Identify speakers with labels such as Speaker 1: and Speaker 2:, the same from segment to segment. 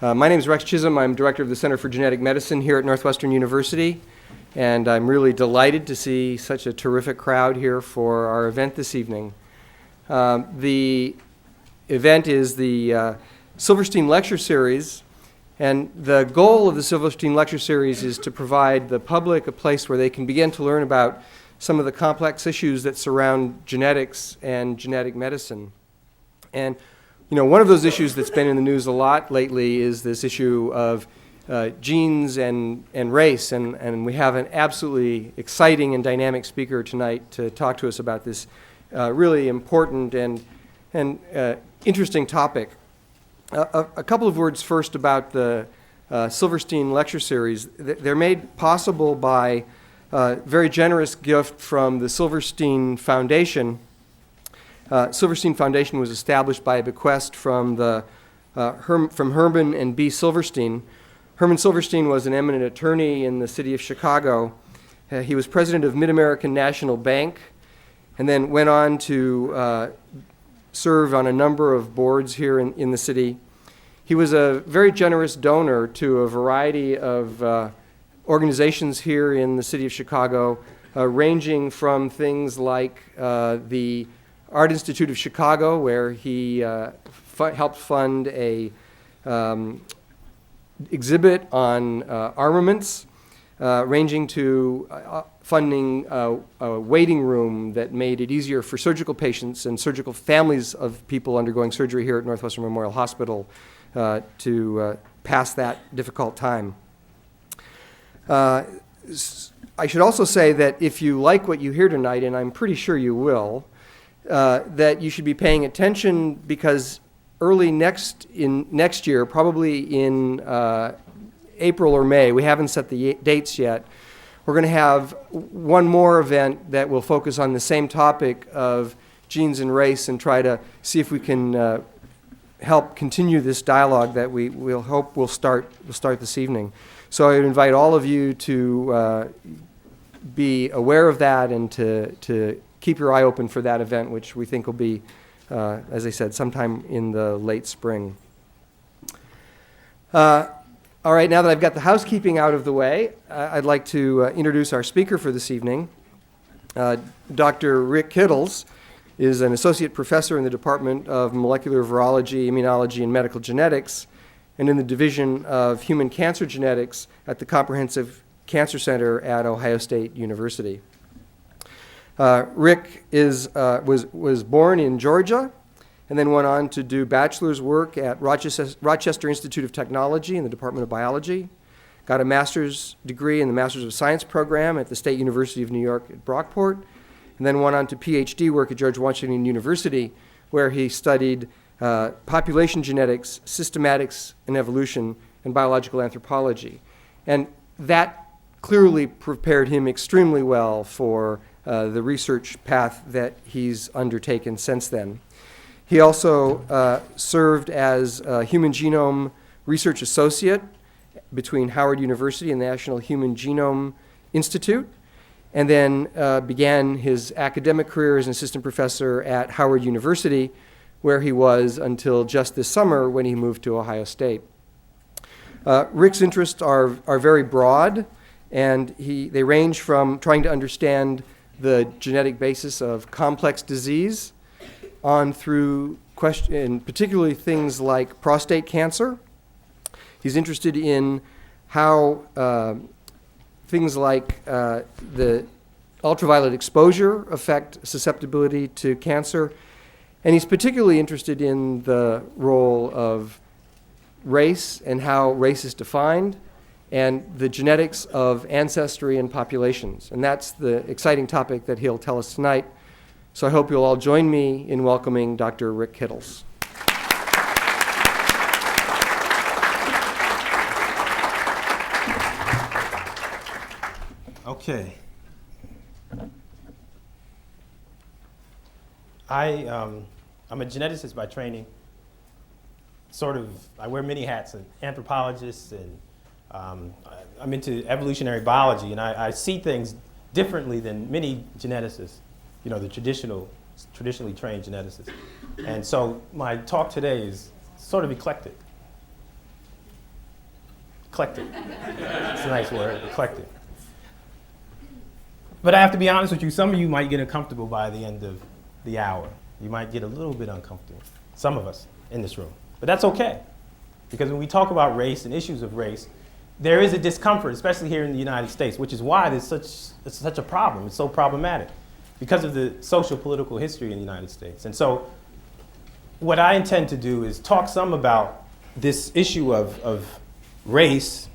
Speaker 1: My name is Rex Chisholm. I'm director of the Center for Genetic Medicine here at Northwestern University, and I'm really delighted to see such a terrific crowd here for our event this evening. The event is the Silverstein Lecture Series, and the goal of the Silverstein Lecture Series is to provide the public a place where they can begin to learn about some of the complex issues that surround genetics and genetic medicine. And one of those issues that's been in the news a lot lately is this issue of genes and race, and we have an absolutely exciting and dynamic speaker tonight to talk to us about this really important and interesting topic. A couple of words first about the Silverstein Lecture Series. They're made possible by a very generous gift from the Silverstein Foundation. Silverstein Foundation was established by a bequest from Herman and B. Silverstein. Herman Silverstein was an eminent attorney in the city of Chicago. He was president of Mid-American National Bank and then went on to serve on a number of boards here in the city. He was a very generous donor to a variety of organizations here in the city of Chicago, ranging from things like the Art Institute of Chicago, where he helped fund a exhibit on armaments, ranging to funding a waiting room that made it easier for surgical patients and surgical families of people undergoing surgery here at Northwestern Memorial Hospital to pass that difficult time. I should also say that if you like what you hear tonight, and I'm pretty sure you will, that you should be paying attention, because early next year, probably in April or May, we haven't set the dates yet, we're going to have one more event that will focus on the same topic of genes and race and try to see if we can help continue this dialogue that we'll hope will start this evening. So I would invite all of you to be aware of that and to keep your eye open for that event, which we think will be, as I said, sometime in the late spring. All right, now that I've got the housekeeping out of the way, I'd like to introduce our speaker for this evening. Dr. Rick Kittles is an associate professor in the Department of Molecular Virology, Immunology and Medical Genetics, and in the Division of Human Cancer Genetics at the Comprehensive Cancer Center at Ohio State University. Rick was born in Georgia and then went on to do bachelor's work at Rochester Institute of Technology in the Department of Biology, got a master's degree in the Masters of Science program at the State University of New York at Brockport, and then went on to PhD work at George Washington University, where he studied population genetics, systematics and evolution, and biological anthropology. And that clearly prepared him extremely well for the research path that he's undertaken since then. He also served as a Human Genome Research Associate between Howard University and the National Human Genome Institute, and then began his academic career as an assistant professor at Howard University, where he was until just this summer when he moved to Ohio State. Rick's interests are very broad, and they range from trying to understand the genetic basis of complex disease on through particularly things like prostate cancer. He's interested in how things like the ultraviolet exposure affect susceptibility to cancer. And he's particularly interested in the role of race and how race is defined, and the genetics of ancestry and populations. And that's the exciting topic that he'll tell us tonight. So I hope you'll all join me in welcoming Dr. Rick Kittles.
Speaker 2: Okay. I'm a geneticist by training. I wear many hats, an anthropologist, and I'm into evolutionary biology, and I see things differently than many geneticists, the traditionally trained geneticists. And so my talk today is sort of eclectic. eclectic. It's a nice word, eclectic. But I have to be honest with you, some of you might get uncomfortable by the end of the hour. You might get a little bit uncomfortable, some of us in this room. But that's okay, because when we talk about race and issues of race, there is a discomfort, especially here in the United States, which is why it's such a problem. It's so problematic, because of the social political history in the United States. And so what I intend to do is talk some about this issue of race,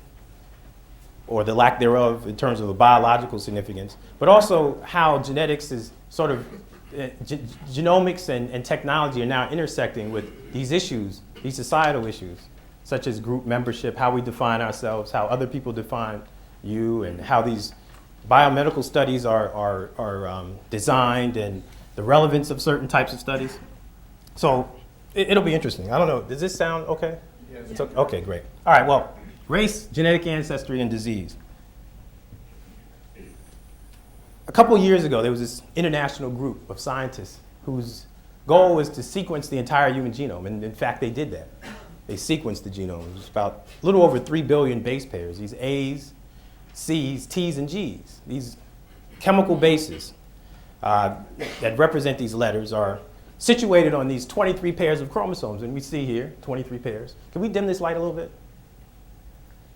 Speaker 2: or the lack thereof in terms of the biological significance, but also how genetics is sort of, genomics and technology are now intersecting with these issues, these societal issues, such as group membership, how we define ourselves, how other people define you, and how these biomedical studies are designed, and the relevance of certain types of studies. So it'll be interesting. I don't know, does this sound okay?
Speaker 3: Yes.
Speaker 2: It's okay? Okay, great. All right, well, race, genetic ancestry, and disease. A couple years ago, there was this international group of scientists whose goal was to sequence the entire human genome, and in fact, they did that. They sequenced the genome. It was about a little over 3 billion base pairs, these A's, C's, T's, and G's. These chemical bases that represent these letters are situated on these 23 pairs of chromosomes, and we see here 23 pairs. Can we dim this light a little bit?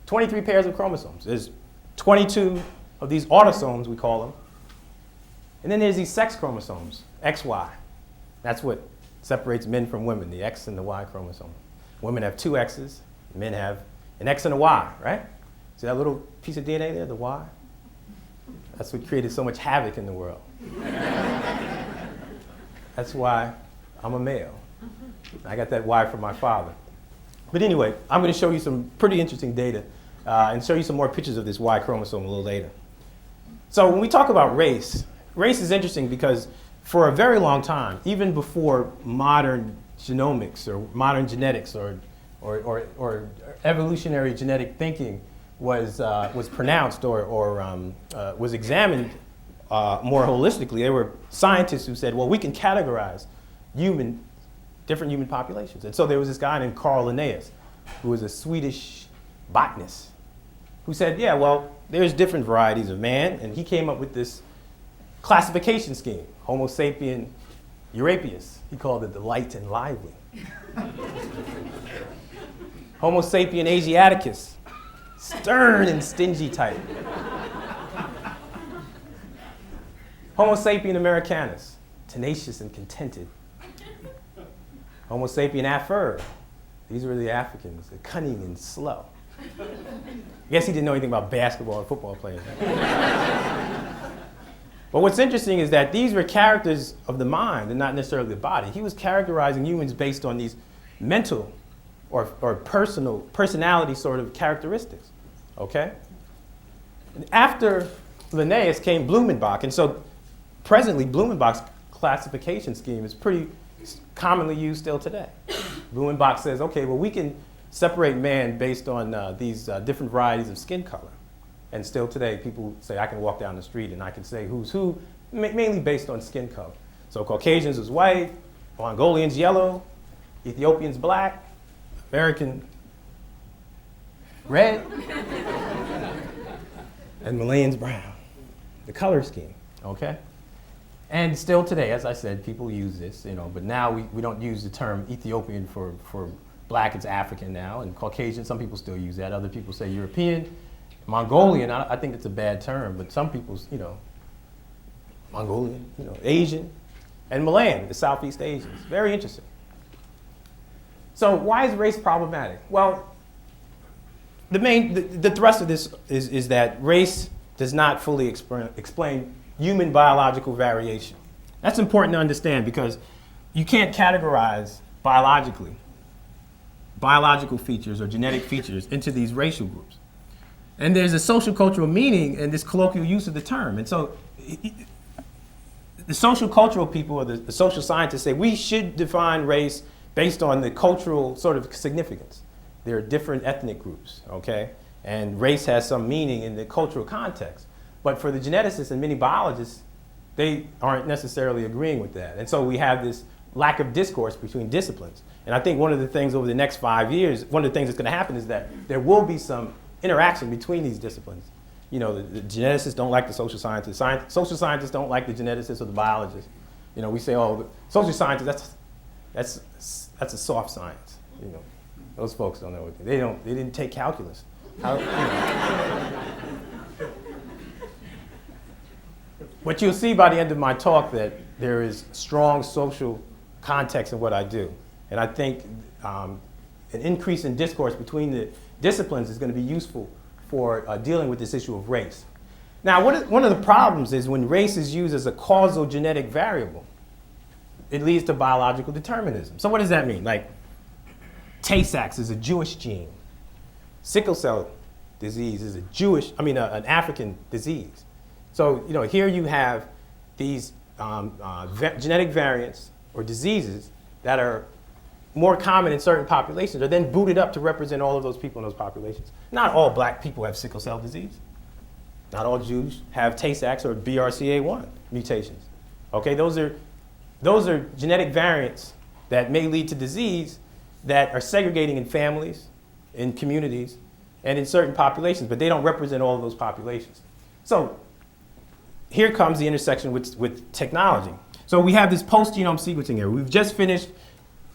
Speaker 2: 23 pairs of chromosomes. There's 22 of these autosomes, we call them. And then there's these sex chromosomes, XY. That's what separates men from women, the X and the Y chromosome. Women have 2 X's, men have an X and a Y, right? See that little piece of DNA there, the Y? That's what created so much havoc in the world. That's why I'm a male. I got that Y from my father. But anyway, I'm going to show you some pretty interesting data and show you some more pictures of this Y chromosome a little later. So when we talk about race, race is interesting because for a very long time, even before modern genomics or modern genetics or evolutionary genetic thinking was pronounced or was examined more holistically, there were scientists who said, well, we can categorize different human populations. And so there was this guy named Carl Linnaeus, who was a Swedish botanist, who said, yeah, well, there's different varieties of man, and he came up with this classification scheme, Homo sapien Eurapius. He called it the light and lively. Homo sapien Asiaticus, stern and stingy type. Homo sapien Americanus, tenacious and contented. Homo sapien Afur, these were the Africans, the cunning and slow. I guess he didn't know anything about basketball and football players. But what's interesting is that these were characters of the mind and not necessarily the body. He was characterizing humans based on these mental or personality sort of characteristics, okay? And after Linnaeus came Blumenbach, and so presently Blumenbach's classification scheme is pretty commonly used still today. Blumenbach says, okay, well, we can separate man based on these different varieties of skin color. And still today, people say, I can walk down the street and I can say who's who, mainly based on skin color. So Caucasians is white, Mongolians yellow, Ethiopians black, American red, and Malayan brown. The color scheme, okay? And still today, as I said, people use this, but now we don't use the term Ethiopian for black, it's African now, and Caucasian, some people still use that. Other people say European. Mongolian, I think it's a bad term, but some people, Mongolian, Asian, and Malayan, the Southeast Asians. Very interesting. So why is race problematic? Well, the thrust of this is that race does not fully explain human biological variation. That's important to understand because you can't categorize biological features or genetic features into these racial groups. And there's a social cultural meaning in this colloquial use of the term. And so the social cultural people or the social scientists say we should define race based on the cultural sort of significance. There are different ethnic groups, okay? And race has some meaning in the cultural context. But for the geneticists and many biologists, they aren't necessarily agreeing with that. And so we have this lack of discourse between disciplines. And I think one of the things over the next 5 years, one of the things that's going to happen is that there will be some interaction between these disciplines. You know, the geneticists don't like the social scientists. Social scientists don't like the geneticists or the biologists. You know, we say, oh, the social scientists, that's a soft science. You know, those folks don't know. They didn't take calculus. How, you know. But you'll see by the end of my talk that there is strong social context in what I do. And I think an increase in discourse between the disciplines is going to be useful for dealing with this issue of race. Now, one of the problems is when race is used as a causal genetic variable, it leads to biological determinism. So what does that mean? Like, Tay-Sachs is a Jewish gene. Sickle cell disease is an African disease. So, you know, here you have these genetic variants or diseases that are more common in certain populations are then booted up to represent all of those people in those populations. Not all black people have sickle cell disease. Not all Jews have Tay-Sachs or BRCA1 mutations. Okay, those are genetic variants that may lead to disease that are segregating in families, in communities, and in certain populations, but they don't represent all of those populations. So here comes the intersection with technology. So we have this post-genome sequencing era. We've just finished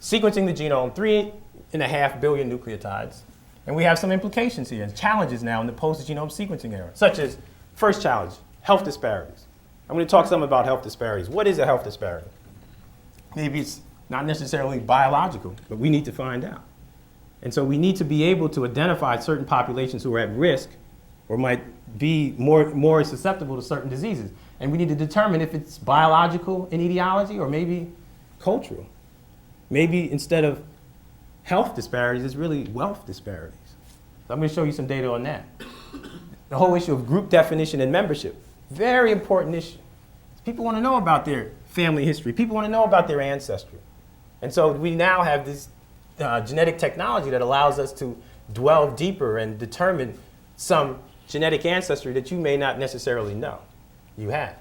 Speaker 2: sequencing the genome, 3.5 billion nucleotides. And we have some implications here, and challenges now in the post-genome sequencing era, such as, first challenge, health disparities. I'm going to talk some about health disparities. What is a health disparity? Maybe it's not necessarily biological, but we need to find out. And so we need to be able to identify certain populations who are at risk or might be more susceptible to certain diseases. And we need to determine if it's biological in etiology or maybe cultural. Maybe instead of health disparities, it's really wealth disparities. So I'm going to show you some data on that. The whole issue of group definition and membership, very important issue. People want to know about their family history. People want to know about their ancestry. And so we now have this genetic technology that allows us to delve deeper and determine some genetic ancestry that you may not necessarily know you have.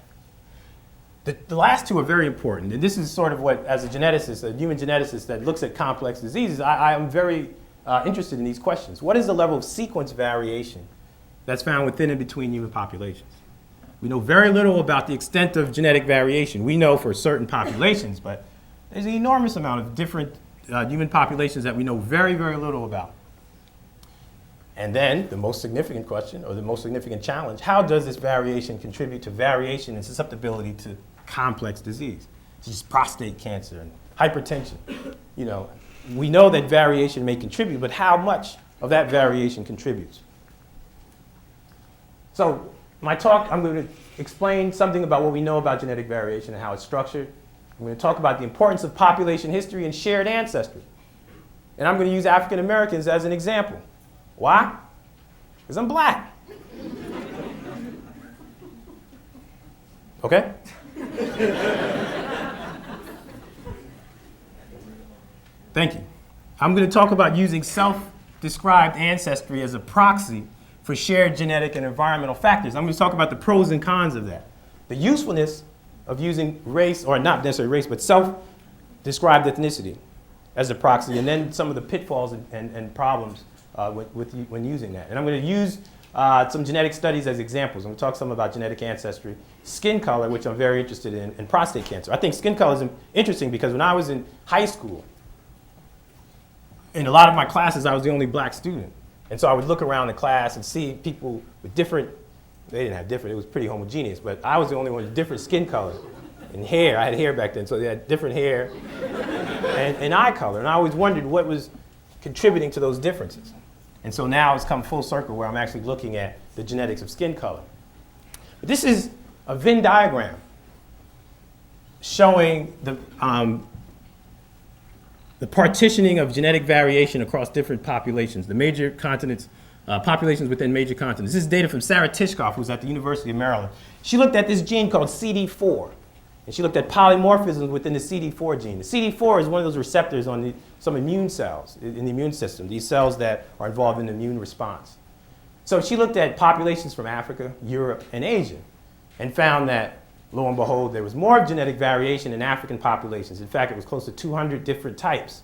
Speaker 2: The last two are very important, and this is sort of what, as a geneticist, a human geneticist that looks at complex diseases, I am very interested in these questions. What is the level of sequence variation that's found within and between human populations? We know very little about the extent of genetic variation. We know for certain populations, but there's an enormous amount of different human populations that we know very, very little about. And then the most significant question, or the most significant challenge, how does this variation contribute to variation and susceptibility to complex disease, such as prostate cancer and hypertension? You know, we know that variation may contribute, but how much of that variation contributes? So my talk, I'm going to explain something about what we know about genetic variation and how it's structured. I'm going to talk about the importance of population history and shared ancestry. And I'm going to use African Americans as an example. Why? Because I'm black. Okay? Thank you. I'm going to talk about using self-described ancestry as a proxy for shared genetic and environmental factors. I'm going to talk about the pros and cons of that. The usefulness of using race, or not necessarily race, but self-described ethnicity as a proxy, and then some of the pitfalls and problems when using that. And I'm going to use some genetic studies as examples. I'm going to talk some about genetic ancestry, skin color, which I'm very interested in, and prostate cancer. I think skin color is interesting because when I was in high school, in a lot of my classes, I was the only black student. And so I would look around the class and see people with different, they didn't have different, it was pretty homogeneous, but I was the only one with different skin color and hair. I had hair back then, so they had different hair and eye color. And I always wondered what was contributing to those differences. And so now it's come full circle where I'm actually looking at the genetics of skin color. But this is a Venn diagram showing the partitioning of genetic variation across different populations, the major continents, populations within major continents. This is data from Sarah Tishkoff, who's at the University of Maryland. She looked at this gene called CD4, and she looked at polymorphisms within the CD4 gene. The CD4 is one of those receptors on some immune cells in the immune system, these cells that are involved in the immune response. So she looked at populations from Africa, Europe, and Asia, and found that, lo and behold, there was more genetic variation in African populations. In fact, it was close to 200 different types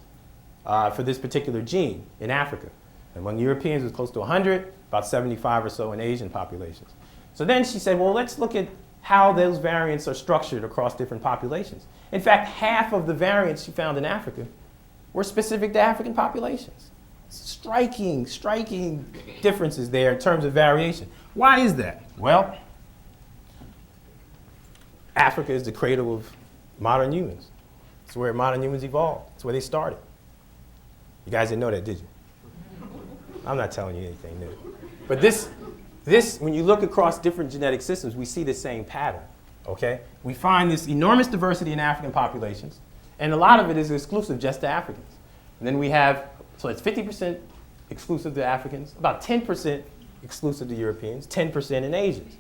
Speaker 2: for this particular gene in Africa. Among Europeans, it was close to 100, about 75 or so in Asian populations. So then she said, well, let's look at how those variants are structured across different populations. In fact, half of the variants she found in Africa were specific to African populations. Striking differences there in terms of variation. Why is that? Well, Africa is the cradle of modern humans. It's where modern humans evolved. It's where they started. You guys didn't know that, did you? I'm not telling you anything new. But this, when you look across different genetic systems, we see the same pattern, okay? We find this enormous diversity in African populations, and a lot of it is exclusive just to Africans. And then we have, so it's 50% exclusive to Africans, about 10% exclusive to Europeans, 10% in Asians,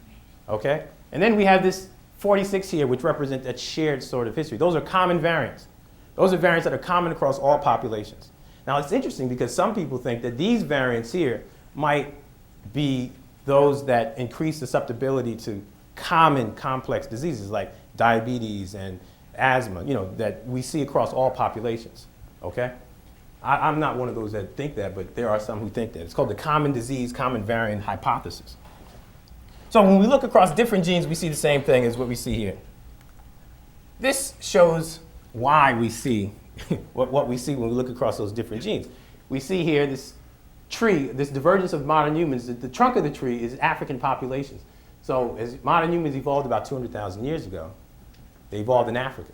Speaker 2: okay? And then we have this 46 here, which represent that shared sort of history. Those are common variants. Those are variants that are common across all populations. Now, it's interesting because some people think that these variants here might be those that increase susceptibility to common complex diseases like diabetes and asthma, that we see across all populations, okay? I'm not one of those that think that, but there are some who think that. It's called the common disease, common variant hypothesis. So when we look across different genes, we see the same thing as what we see here. This shows why we see what we see when we look across those different genes. We see here this tree, this divergence of modern humans. The trunk of the tree is African populations. So as modern humans evolved about 200,000 years ago, they evolved in Africa.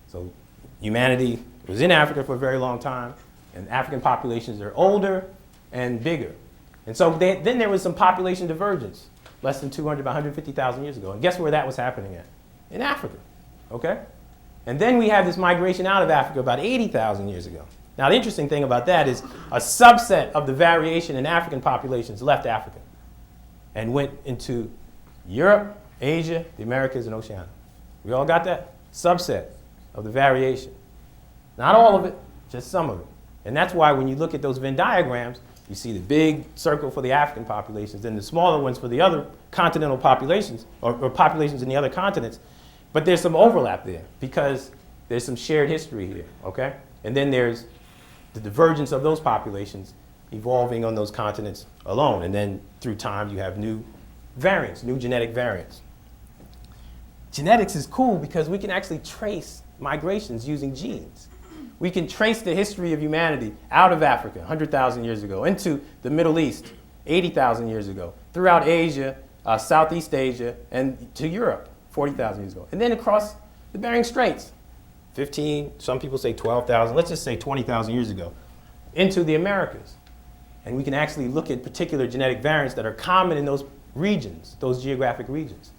Speaker 2: So humanity was in Africa for a very long time, and African populations are older and bigger. And so then there was some population divergence, less than 200, about 150,000 years ago. And guess where that was happening at? In Africa, okay? And then we have this migration out of Africa about 80,000 years ago. Now, the interesting thing about that is a subset of the variation in African populations left Africa and went into Europe, Asia, the Americas, and Oceania. We all got that? Subset of the variation. Not all of it, just some of it. And that's why when you look at those Venn diagrams, you see the big circle for the African populations and the smaller ones for the other continental populations, or populations in the other continents. But there's some overlap there because there's some shared history here, okay? And then there's the divergence of those populations evolving on those continents alone. And then through time, you have new variants, new genetic variants. Genetics is cool because we can actually trace migrations using genes. We can trace the history of humanity out of Africa 100,000 years ago into the Middle East 80,000 years ago, throughout Asia, Southeast Asia, and to Europe 40,000 years ago. And then across the Bering Straits, 15, some people say 12,000, let's just say 20,000 years ago, into the Americas. And we can actually look at particular genetic variants that are common in those regions, those geographic regions,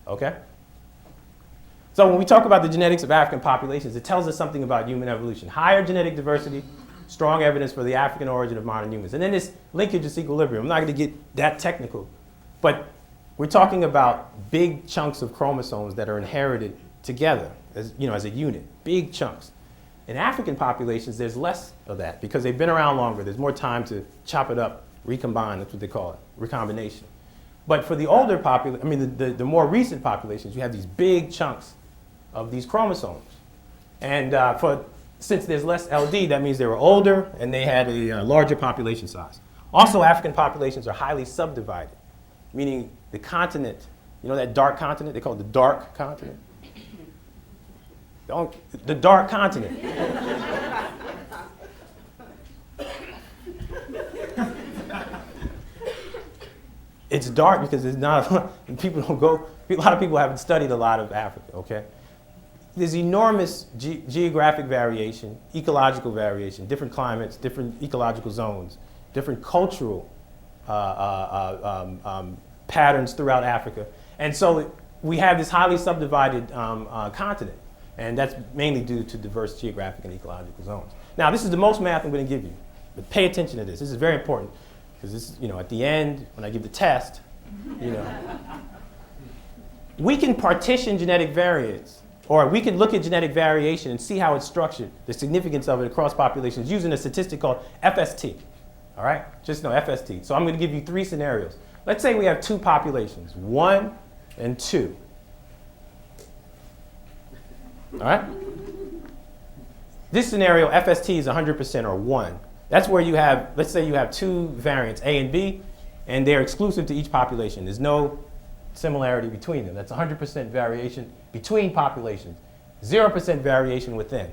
Speaker 2: okay? So when we talk about the genetics of African populations, it tells us something about human evolution. Higher genetic diversity, strong evidence for the African origin of modern humans. And then this linkage is equilibrium. I'm not going to get that technical, but we're talking about big chunks of chromosomes that are inherited together as a unit, big chunks. In African populations, there's less of that because they've been around longer. There's more time to chop it up, recombine, that's what they call it, recombination. But for the older the more recent populations, you have these big chunks of these chromosomes. And since there's less LD, that means they were older and they had a larger population size. Also, African populations are highly subdivided, meaning the continent, that dark continent, they call it the dark continent. The dark continent. It's dark because it's not, people don't go, a lot of people haven't studied a lot of Africa, okay? There's enormous geographic variation, ecological variation, different climates, different ecological zones, different cultural patterns throughout Africa. And so we have this highly subdivided continent. And that's mainly due to diverse geographic and ecological zones. Now, this is the most math I'm going to give you, but pay attention to this. This is very important because this is, at the end, when I give the test, we can partition genetic variants, or we can look at genetic variation and see how it's structured, the significance of it across populations using a statistic called FST. All right? Just know FST. So I'm going to give you 3 scenarios. Let's say we have 2 populations, 1 and 2. All right? This scenario, FST is 100% or 1. That's where you have, let's say you have two variants, A and B, and they're exclusive to each population. There's no similarity between them. That's 100% variation between populations, 0% variation within.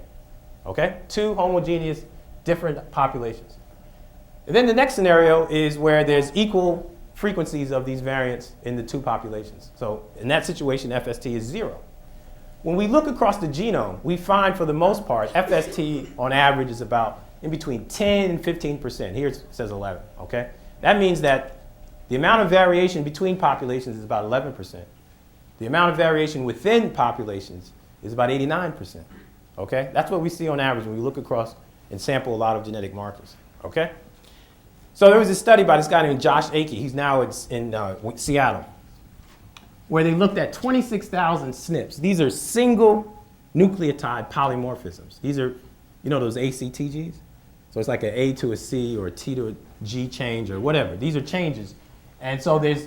Speaker 2: Okay? Two homogeneous, different populations. And then the next scenario is where there's equal frequencies of these variants in the two populations. So in that situation, FST is 0. When we look across the genome, we find for the most part, FST on average is about in between 10 and 15%. Here it says 11, okay? That means that the amount of variation between populations is about 11%. The amount of variation within populations is about 89%, okay? That's what we see on average when we look across and sample a lot of genetic markers, okay? So there was a study by this guy named Josh Akey. He's now in Seattle, where they looked at 26,000 SNPs. These are single nucleotide polymorphisms. These are, you know, those ACTGs? So it's like an A to a C or a T to a G change or whatever. These are changes. And so there's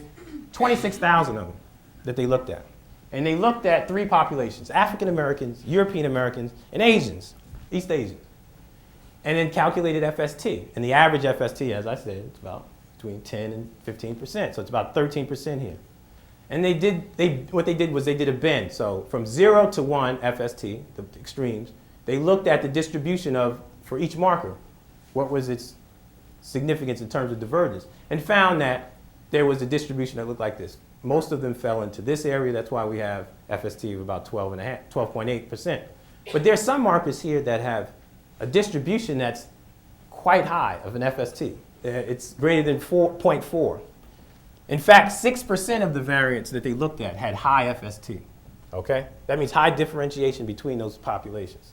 Speaker 2: 26,000 of them that they looked at. And they looked at three populations: African Americans, European Americans, and Asians, East Asians. And then calculated FST. And the average FST, as I said, it's about between 10 and 15%. So it's about 13% here. And what they did was they did a bend. So from 0 to 1 FST, the extremes, they looked at the distribution of, for each marker, what was its significance in terms of divergence, and found that there was a distribution that looked like this. Most of them fell into this area. That's why we have FST of about 12.8%. But there are some markers here that have a distribution that's quite high of an FST. It's greater than 4.4. In fact, 6% of the variants that they looked at had high FST. Okay? That means high differentiation between those populations.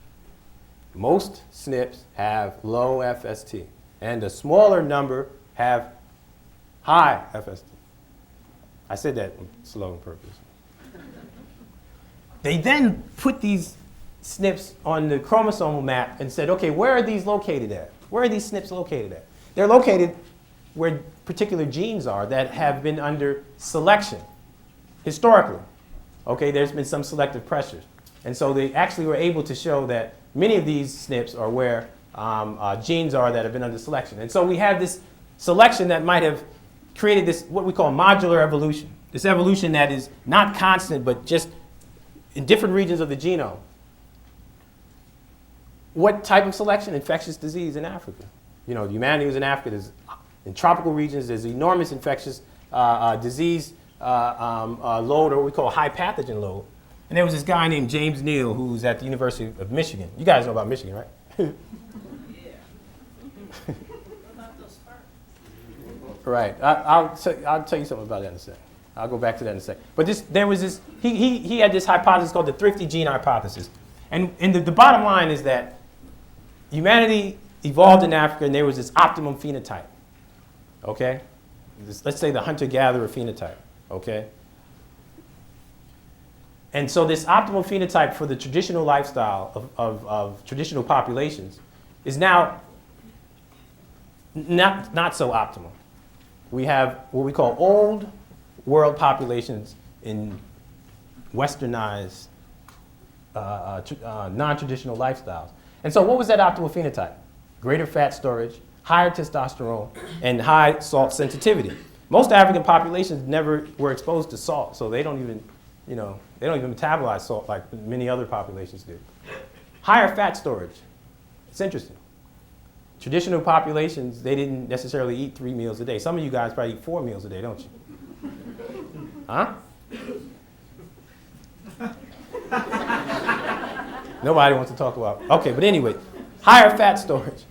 Speaker 2: Most SNPs have low FST, and a smaller number have high FST. I said that slow on purpose. They then put these SNPs on the chromosomal map and said, okay, where are these located at? Where are these SNPs located at? They're located where particular genes are that have been under selection historically. Okay, there's been some selective pressures. And so they actually were able to show that many of these SNPs are where genes are that have been under selection. And so we have this selection that might have created this, what we call modular evolution. This evolution that is not constant, but just in different regions of the genome. What type of selection? Infectious disease in Africa. You know, humanity was in Africa. There's, in tropical regions, there's enormous infectious disease load, or what we call high pathogen load. And there was this guy named James Neal who's at the University of Michigan. You guys know about Michigan, right?
Speaker 3: Yeah. What about those sparks?
Speaker 2: Right. I'll tell you something about that in a second. I'll go back to that in a second. But he had this hypothesis called the thrifty gene hypothesis. And the bottom line is that humanity evolved in Africa, and there was this optimum phenotype. Okay? Let's say the hunter-gatherer phenotype. Okay? And so this optimal phenotype for the traditional lifestyle of traditional populations is now not so optimal. We have what we call old world populations in westernized, non-traditional lifestyles. And so what was that optimal phenotype? Greater fat storage, higher testosterone, and high salt sensitivity. Most African populations never were exposed to salt, so they don't even metabolize salt like many other populations do. Higher fat storage. It's interesting. Traditional populations, they didn't necessarily eat 3 meals a day. Some of you guys probably eat 4 meals a day, don't you? Huh? Nobody wants to talk about. Okay, but anyway, higher fat storage.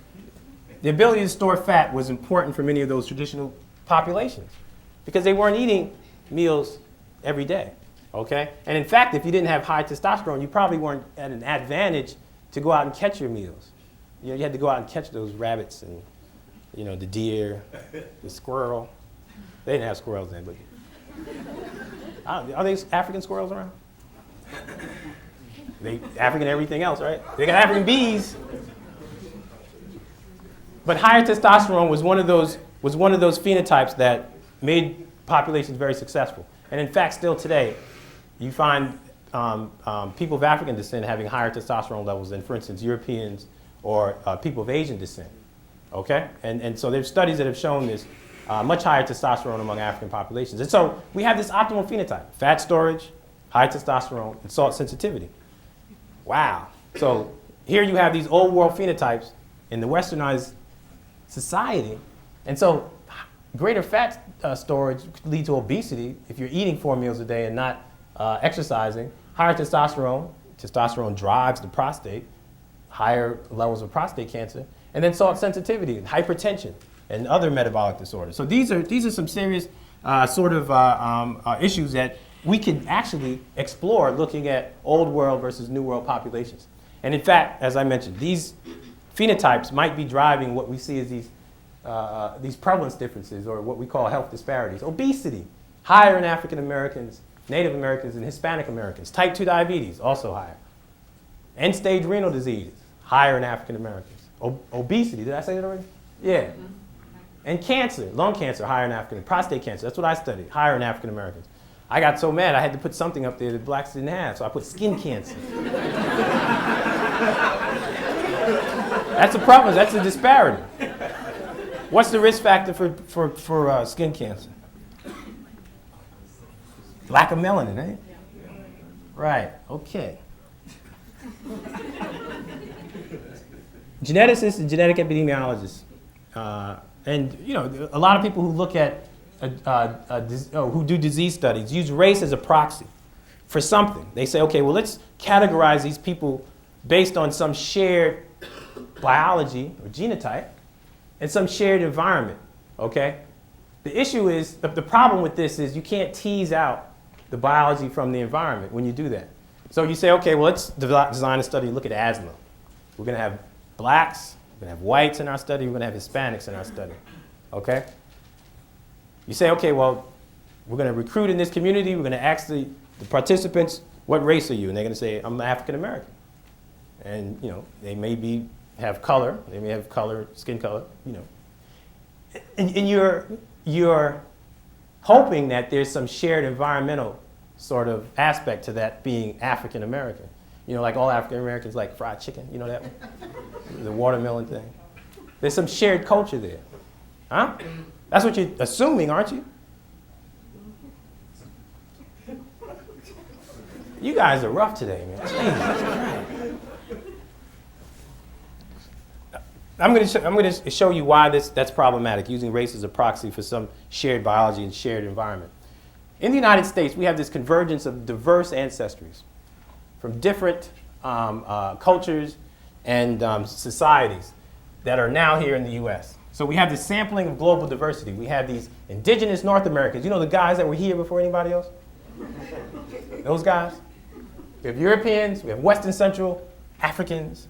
Speaker 2: The ability to store fat was important for many of those traditional populations because they weren't eating meals every day. Okay? And in fact, if you didn't have high testosterone, you probably weren't at an advantage to go out and catch your meals. You know, you had to go out and catch those rabbits and, you know, the deer, the squirrel. They didn't have squirrels then, but are there African squirrels around? They African everything else, right? They got African bees. But higher testosterone was one of those phenotypes that made populations very successful. And in fact, still today, you find people of African descent having higher testosterone levels than, for instance, Europeans or people of Asian descent. okay? And so there's studies that have shown this, much higher testosterone among African populations. And so we have this optimal phenotype: fat storage, high testosterone, and salt sensitivity. Wow. So here you have these old world phenotypes in the westernized society. And so greater fat storage could lead to obesity if you're eating 4 meals a day and not exercising. Higher testosterone. Testosterone drives the prostate, higher levels of prostate cancer. And then salt sensitivity and hypertension and other metabolic disorders. So these are some serious issues that we can actually explore looking at old world versus new world populations. And in fact, as I mentioned, these phenotypes might be driving what we see as these prevalence differences, or what we call health disparities. Obesity, higher in African Americans, Native Americans, and Hispanic Americans. Type 2 diabetes, also higher. End-stage renal disease, higher in African Americans. Obesity, did I say that already? Yeah. And cancer, lung cancer, higher in African, prostate cancer, that's what I studied, higher in African Americans. I got so mad I had to put something up there that blacks didn't have, so I put skin cancer. That's a problem, that's a disparity. What's the risk factor for skin cancer? Lack of melanin, eh? Right, okay. Geneticists and genetic epidemiologists, and a lot of people who look at, who do disease studies use race as a proxy for something. They say, okay, well, let's categorize these people based on some shared biology or genotype and some shared environment, okay? The issue is, the problem with this is you can't tease out the biology from the environment when you do that. So you say, okay, well, let's design a study, look at asthma. We're gonna have blacks, we're gonna have whites in our study, we're gonna have Hispanics in our study, okay? You say, okay, well, we're gonna recruit in this community, we're gonna ask the participants, what race are you? And they're gonna say, I'm African American. And they may have color, they may have color, skin color, And you're hoping that there's some shared environmental sort of aspect to that being African American. Like all African Americans like fried chicken, you know that one? The watermelon thing. There's some shared culture there. Huh? That's what you're assuming, aren't you? You guys are rough today, man. Jesus Christ. I'm going to show you why that's problematic, using race as a proxy for some shared biology and shared environment. In the United States, we have this convergence of diverse ancestries from different cultures and societies that are now here in the US. So we have this sampling of global diversity. We have these indigenous North Americans. The guys that were here before anybody else? Those guys. We have Europeans, we have Western Central Africans,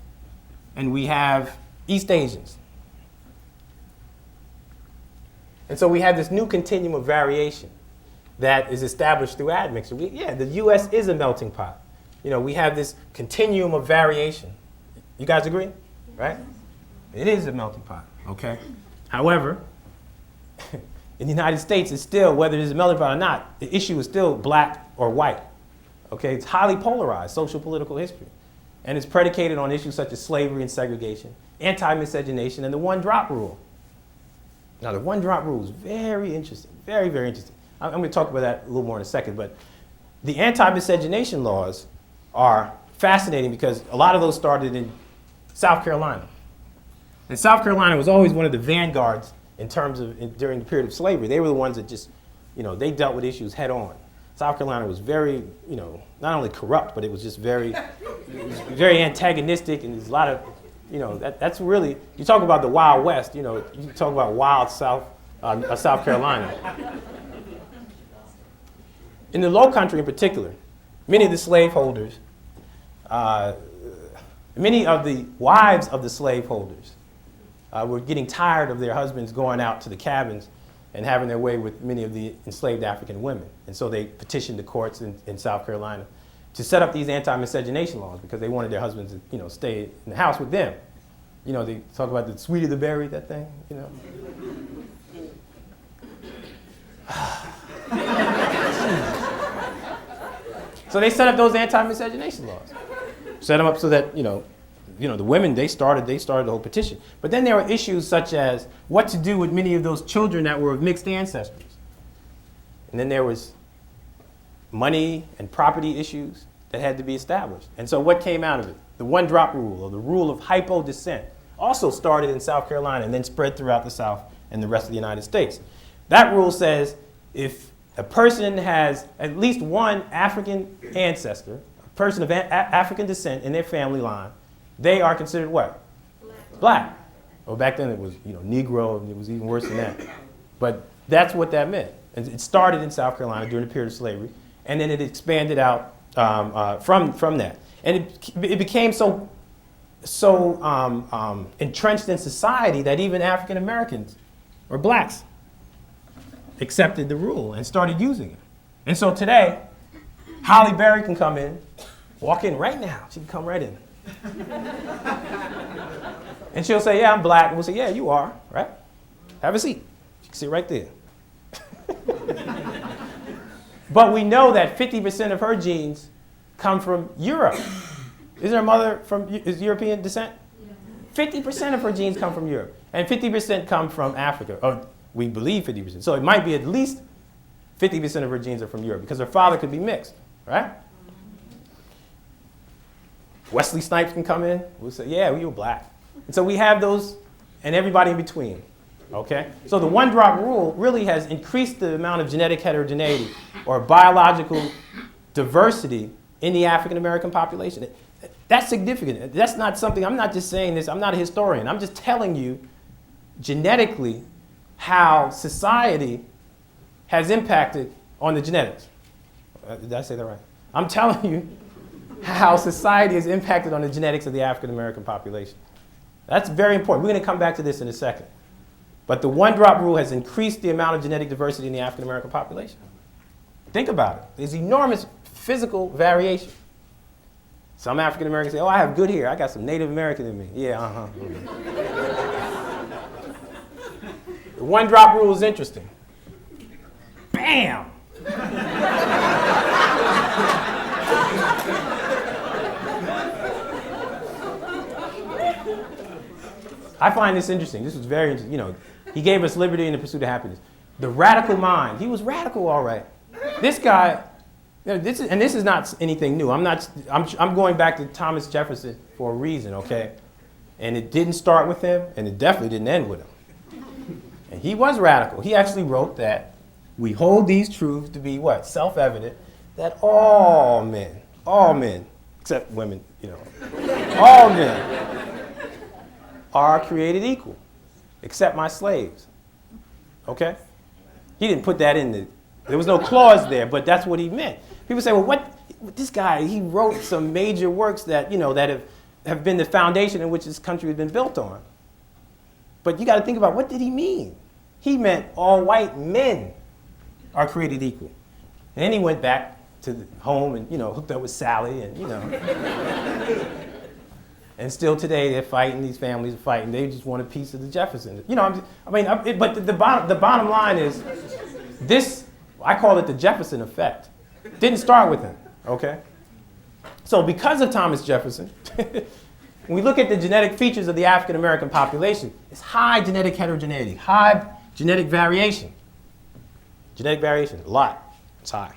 Speaker 2: and we have East Asians. And so we have this new continuum of variation that is established through admixture. The US is a melting pot. We have this continuum of variation. You guys agree? Right? It is a melting pot, okay? However, in the United States, it's still, whether it is a melting pot or not, the issue is still black or white, okay? It's highly polarized social political history. And it's predicated on issues such as slavery and segregation, anti-miscegenation, and the one-drop rule. Now, the one-drop rule is very interesting, very, very interesting. I'm going to talk about that a little more in a second, but the anti-miscegenation laws are fascinating because a lot of those started in South Carolina. And South Carolina was always one of the vanguards in terms of, during the period of slavery. They were the ones that just, they dealt with issues head on. South Carolina was very, not only corrupt, but it was just very, very antagonistic, and there's a lot of, that's really, you talk about the Wild West, you talk about wild South Carolina. In the Low Country in particular, many of the slaveholders, many of the wives of the slaveholders were getting tired of their husbands going out to the cabins and having their way with many of the enslaved African women. And so they petitioned the courts in South Carolina to set up these anti-miscegenation laws because they wanted their husbands to, stay in the house with them. They talk about the sweeter the berry, that thing, So they set up those anti-miscegenation laws. Set them up so that, the women, they started the whole petition. But then there were issues such as what to do with many of those children that were of mixed ancestries. And then there was money and property issues that had to be established. And so what came out of it? The one-drop rule, or the rule of hypo-descent, also started in South Carolina and then spread throughout the South and the rest of the United States. That rule says if a person has at least one African ancestor, a person of African descent in their family line, they are considered what? Black. Well, back then it was, Negro, and it was even worse than that. But that's what that meant. And it started in South Carolina during the period of slavery, and then it expanded out from that. And it became so entrenched in society that even African Americans or blacks accepted the rule and started using it. And so today, Holly Berry can come in, walk in right now. She can come right in. And she'll say, yeah, I'm black. And we'll say, yeah, you are, right? Have a seat. She can sit right there. But we know that 50% of her genes come from Europe. Isn't her mother is European descent? 50% of her genes come from Europe, and 50% come from Africa. Or we believe 50%. So it might be at least 50% of her genes are from Europe, because her father could be mixed, right? Wesley Snipes can come in. We'll say, yeah, we were black. And so we have those, and everybody in between. Okay? So the one-drop rule really has increased the amount of genetic heterogeneity or biological diversity in the African American population. That's significant. That's not something, I'm not just saying this, I'm not a historian. I'm just telling you genetically how society has impacted on the genetics. Did I say that right? I'm telling you how society has impacted on the genetics of the African American population. That's very important. We're going to come back to this in a second. But the one-drop rule has increased the amount of genetic diversity in the African American population. Think about it. There's enormous physical variation. Some African Americans say, oh, I have good hair. I got some Native American in me. Yeah, uh-huh. The one-drop rule is interesting. Bam! I find this interesting. This was very interesting. He gave us liberty in the pursuit of happiness. The radical mind. He was radical, all right. This guy, this is not anything new. I'm going back to Thomas Jefferson for a reason, okay? And it didn't start with him, and it definitely didn't end with him. And he was radical. He actually wrote that we hold these truths to be what? Self-evident, that all men, except women, all men are created equal, except my slaves. Okay? He didn't put that in there was no clause there, but that's what he meant. People say, well, what this guy, he wrote some major works that, that have been the foundation in which this country has been built on. But you got to think about, what did he mean? He meant all white men are created equal. And then he went back to home and, hooked up with Sally and, And still today they're fighting, these families are fighting. They just want a piece of the Jefferson. But the bottom line is this, I call it the Jefferson effect. Didn't start with him, okay? So because of Thomas Jefferson, when we look at the genetic features of the African American population, it's high genetic heterogeneity, high genetic variation. Genetic variation, a lot, it's high.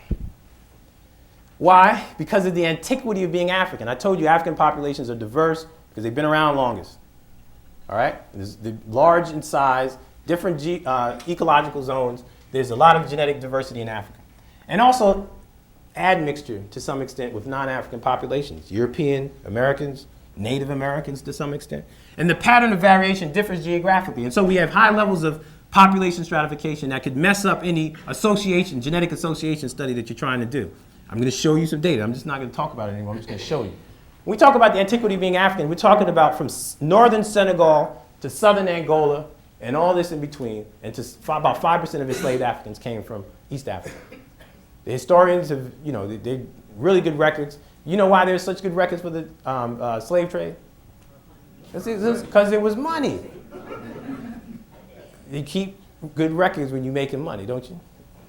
Speaker 2: Why? Because of the antiquity of being African. I told you African populations are diverse because they've been around longest. All right? They're large in size, different ecological zones. There's a lot of genetic diversity in Africa. And also admixture to some extent with non-African populations, European Americans, Native Americans to some extent. And the pattern of variation differs geographically. And so we have high levels of population stratification that could mess up any genetic association study that you're trying to do. I'm going to show you some data. I'm just not going to talk about it anymore. I'm just going to show you. When we talk about the antiquity of being African, we're talking about from northern Senegal to southern Angola and all this in between. And about 5% of enslaved Africans came from East Africa. The historians have, they're really good records. You know why there's such good records for the slave trade? Because there was money. You keep good records when you're making money, don't you?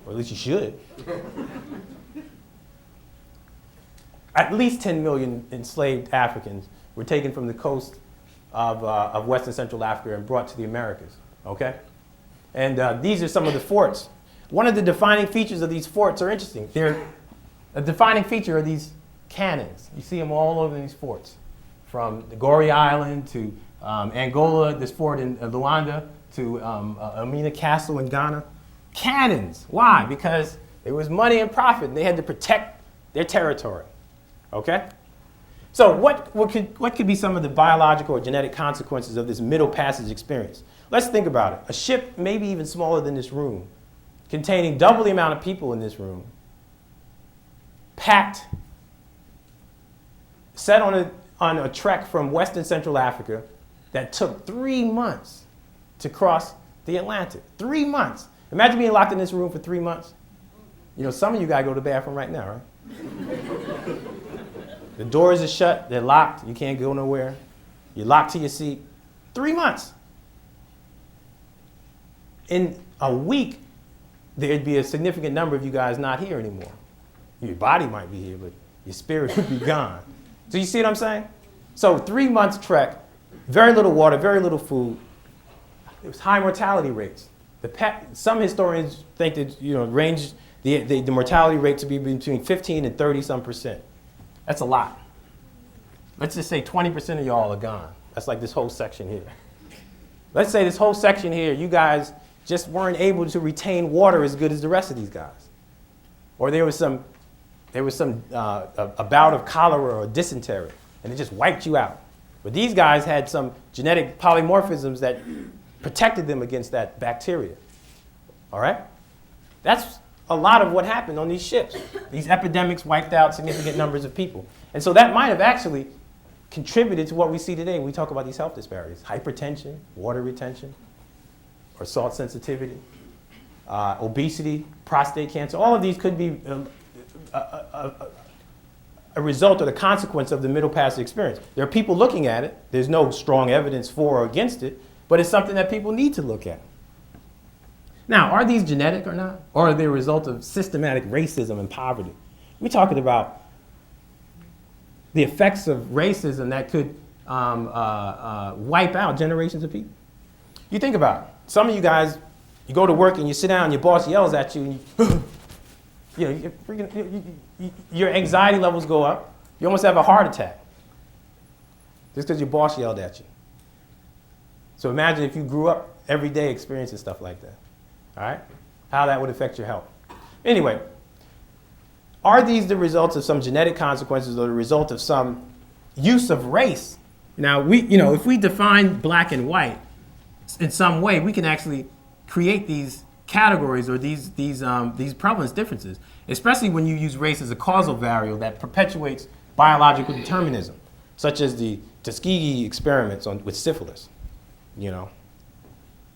Speaker 2: Or at least you should. At least 10 million enslaved Africans were taken from the coast of West and Central Africa and brought to the Americas, okay? And these are some of the forts. One of the defining features of these forts are interesting. A defining feature are these cannons. You see them all over these forts, from the Goree Island to Angola, this fort in Luanda, to Amina Castle in Ghana. Cannons. Why? Because there was money and profit, and they had to protect their territory. Okay? So what could be some of the biological or genetic consequences of this Middle Passage experience? Let's think about it. A ship, maybe even smaller than this room, containing double the amount of people in this room, packed, set on a trek from West and Central Africa that took 3 months to cross the Atlantic. 3 months. Imagine being locked in this room for 3 months. You know, some of you gotta go to the bathroom right now, right? The doors are shut, they're locked, you can't go nowhere. You're locked to your seat. 3 months. In a week, there'd be a significant number of you guys not here anymore. Your body might be here, but your spirit would be gone. So you see what I'm saying? So 3 months trek, very little water, very little food. It was high mortality rates. Some historians think that, you know, range the mortality rate to be between 15 and 30-some%. That's a lot. Let's just say 20% of y'all are gone. That's like this whole section here. Let's say this whole section here, you guys just weren't able to retain water as good as the rest of these guys. Or there was a bout of cholera or dysentery, and it just wiped you out. But these guys had some genetic polymorphisms that protected them against that bacteria. All right? That's a lot of what happened on these ships. These epidemics wiped out significant numbers of people. And so that might have actually contributed to what we see today when we talk about these health disparities. Hypertension, water retention, or salt sensitivity, obesity, prostate cancer. All of these could be a result or the consequence of the Middle Passage experience. There are people looking at it. There's no strong evidence for or against it, but it's something that people need to look at. Now, are these genetic or not? Or are they a result of systematic racism and poverty? We're talking about the effects of racism that could wipe out generations of people. You think about it. Some of you guys, you go to work and you sit down and your boss yells at you, and your anxiety levels go up. You almost have a heart attack just because your boss yelled at you. So imagine if you grew up every day experiencing stuff like that. All right? How that would affect your health. Anyway, are these the results of some genetic consequences or the result of some use of race? Now, if we define black and white in some way, we can actually create these categories or these prevalence differences, especially when you use race as a causal variable that perpetuates biological determinism, such as the Tuskegee experiments with syphilis. You know,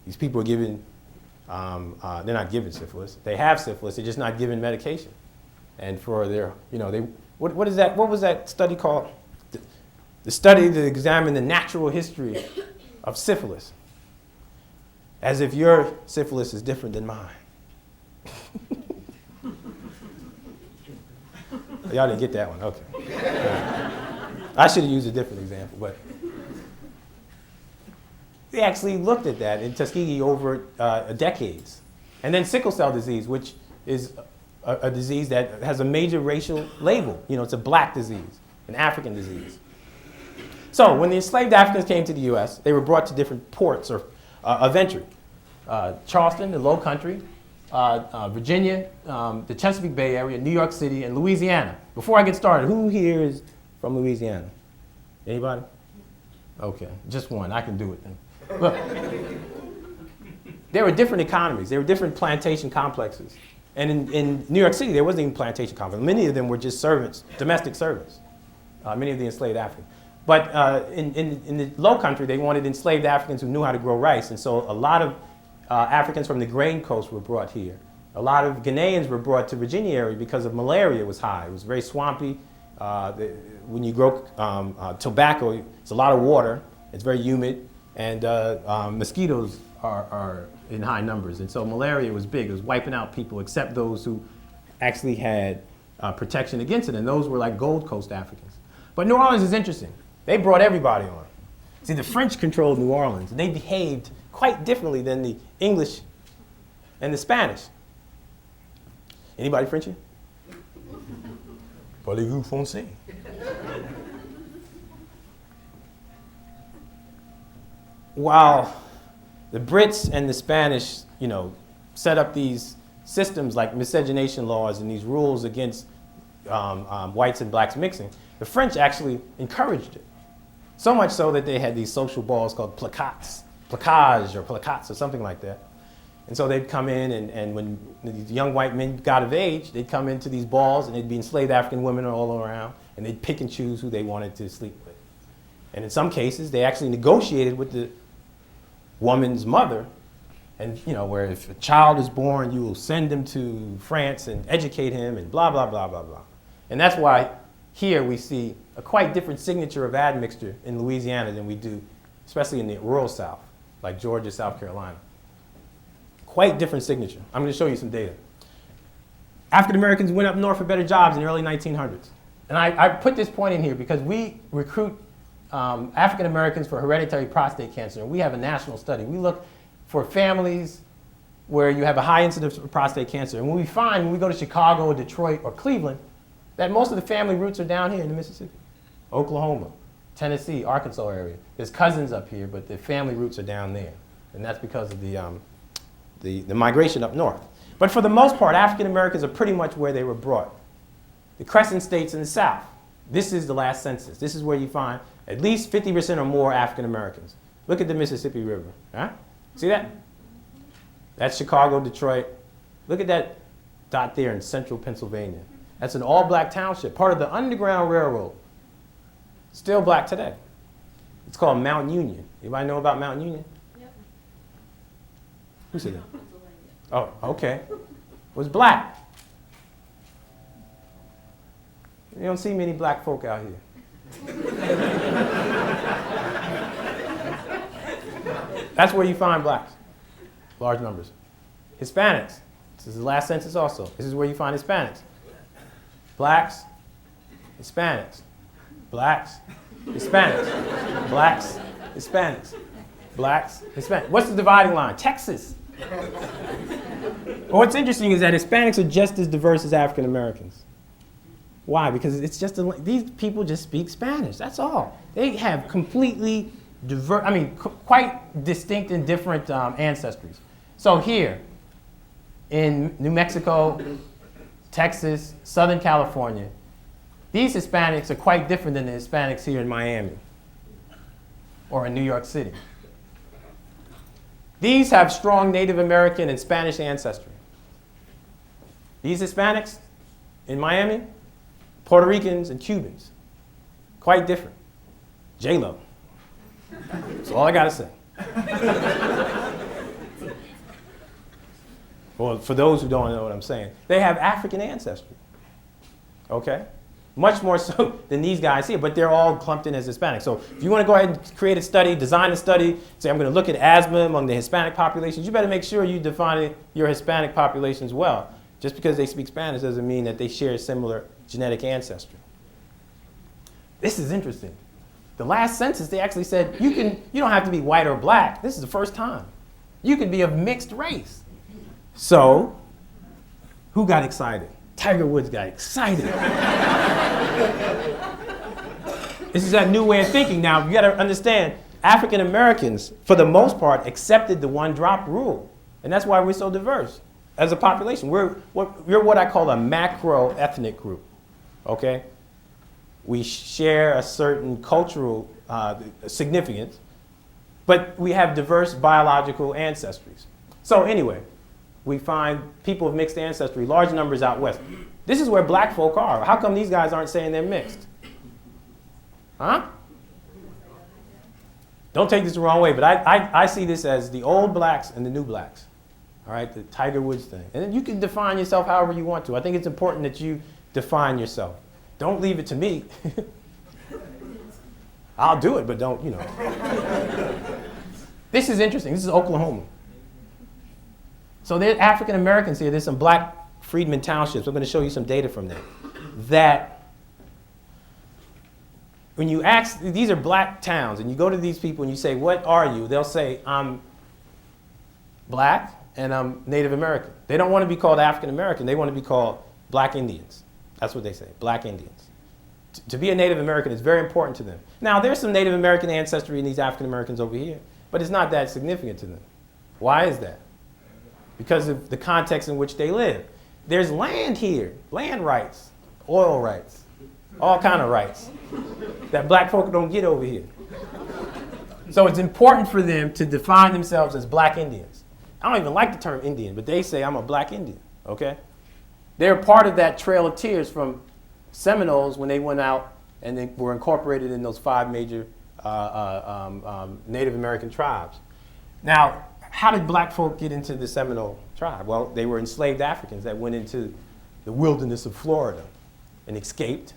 Speaker 2: these people are given, they're not given syphilis. They have syphilis, they're just not given medication. And for their, what was that study called? The study to examine the natural history of syphilis. As if your syphilis is different than mine. Y'all didn't get that one, okay. I should have used a different example, but they actually looked at that in Tuskegee over decades. And then sickle cell disease, which is a disease that has a major racial label. It's a black disease, an African disease. So when the enslaved Africans came to the US, they were brought to different ports of entry. Charleston, the Low Country, Virginia, the Chesapeake Bay Area, New York City, and Louisiana. Before I get started, who here is from Louisiana? Anybody? Okay, just one. I can do it then. Look, there were different economies. There were different plantation complexes. And in New York City, there wasn't even plantation complexes. Many of them were just servants, domestic servants, many of the enslaved Africans. But in the Low Country, they wanted enslaved Africans who knew how to grow rice. And so a lot of Africans from the Grain Coast were brought here. A lot of Ghanaians were brought to Virginia area because of malaria was high. It was very swampy. When you grow tobacco, it's a lot of water. It's very humid. And mosquitoes are in high numbers. And so malaria was big. It was wiping out people except those who actually had protection against it. And those were like Gold Coast Africans. But New Orleans is interesting. They brought everybody on. See, the French controlled New Orleans, and they behaved quite differently than the English and the Spanish. Anybody French here? Parlez-vous français? While the Brits and the Spanish, set up these systems like miscegenation laws and these rules against whites and blacks mixing, the French actually encouraged it. So much so that they had these social balls called placage or something like that. And so they'd come in, and when these young white men got of age, they'd come into these balls, and they'd be enslaved African women all around, and they'd pick and choose who they wanted to sleep with. And in some cases, they actually negotiated with the woman's mother, and where if a child is born, you will send him to France and educate him, and blah, blah, blah, blah, blah. And that's why here we see a quite different signature of admixture in Louisiana than we do, especially in the rural South, like Georgia, South Carolina. Quite different signature. I'm going to show you some data. African Americans went up north for better jobs in the early 1900s. And I put this point in here because we recruit African Americans for hereditary prostate cancer, and we have a national study. We look for families where you have a high incidence of prostate cancer. And we find when we go to Chicago or Detroit or Cleveland, that most of the family roots are down here in the Mississippi, Oklahoma, Tennessee, Arkansas area. There's cousins up here, but the family roots are down there. And that's because of the migration up north. But for the most part, African Americans are pretty much where they were brought. The Crescent States in the South, this is the last census. This is where you find at least 50% or more African Americans. Look at the Mississippi River. Huh? See that? That's Chicago, Detroit. Look at that dot there in central Pennsylvania. That's an all-black township, part of the Underground Railroad. Still black today. It's called Mount Union. Anybody know about Mount Union?
Speaker 3: Yep.
Speaker 2: Who said that?
Speaker 3: Pennsylvania.
Speaker 2: Oh, okay. It was black. You don't see many black folk out here. That's where you find blacks, large numbers. Hispanics. This is the last census also. This is where you find Hispanics. Blacks, Hispanics, blacks, Hispanics, blacks, Hispanics, blacks, Hispanics. What's the dividing line? Texas. Well, what's interesting is that Hispanics are just as diverse as African Americans. Why? Because it's just these people just speak Spanish. That's all. They have completely diverse, quite distinct and different ancestries. So here, in New Mexico, Texas, Southern California, these Hispanics are quite different than the Hispanics here in Miami or in New York City. These have strong Native American and Spanish ancestry. These Hispanics in Miami, Puerto Ricans and Cubans, quite different. J-Lo. That's all I gotta say. Well, for those who don't know what I'm saying, they have African ancestry, okay? Much more so than these guys here, but they're all clumped in as Hispanic. So if you want to go ahead and create a study, design a study, say I'm going to look at asthma among the Hispanic populations, you better make sure you define your Hispanic populations well. Just because they speak Spanish doesn't mean that they share similar genetic ancestry. This is interesting. The last census, they actually said you don't have to be white or black. This is the first time. You can be of mixed race. So, who got excited? Tiger Woods got excited. This is that new way of thinking. Now, you got to understand, African Americans, for the most part, accepted the one-drop rule. And that's why we're so diverse as a population. We're what I call a macro-ethnic group, okay? We share a certain cultural significance, but we have diverse biological ancestries. So anyway, we find people of mixed ancestry, large numbers out west. This is where black folk are. How come these guys aren't saying they're mixed? Huh? Don't take this the wrong way, but I see this as the old blacks and the new blacks. All right, the Tiger Woods thing. And then you can define yourself however you want to. I think it's important that you define yourself. Don't leave it to me. I'll do it, but don't, This is interesting. This is Oklahoma. So there's African Americans here. There's some black freedmen townships. I'm going to show you some data from that. when you ask, these are black towns, and you go to these people and you say, what are you? They'll say, I'm black and I'm Native American. They don't want to be called African American. They want to be called black Indians. That's what they say, black Indians. To be a Native American is very important to them. Now, there's some Native American ancestry in these African Americans over here, but it's not that significant to them. Why is that? Because of the context in which they live. There's land here, land rights, oil rights, all kind of rights that black folk don't get over here. So it's important for them to define themselves as black Indians. I don't even like the term Indian, but they say I'm a black Indian, okay? They're part of that Trail of Tears from Seminoles when they went out and they were incorporated in those 5 major Native American tribes. Now, how did black folk get into the Seminole tribe? Well, they were enslaved Africans that went into the wilderness of Florida and escaped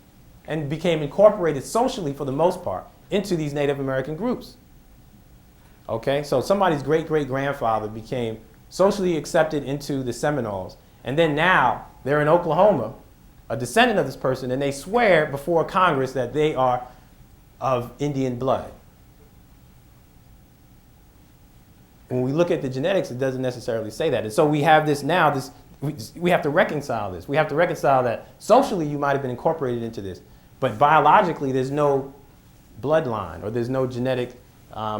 Speaker 2: and became incorporated socially, for the most part, into these Native American groups. Okay, so somebody's great-great-grandfather became socially accepted into the Seminoles, and then now they're in Oklahoma, a descendant of this person, and they swear before Congress that they are of Indian blood. When we look at the genetics, it doesn't necessarily say that. And so we have this now, we have to reconcile this. We have to reconcile that socially you might have been incorporated into this, but biologically there's no bloodline or there's no genetic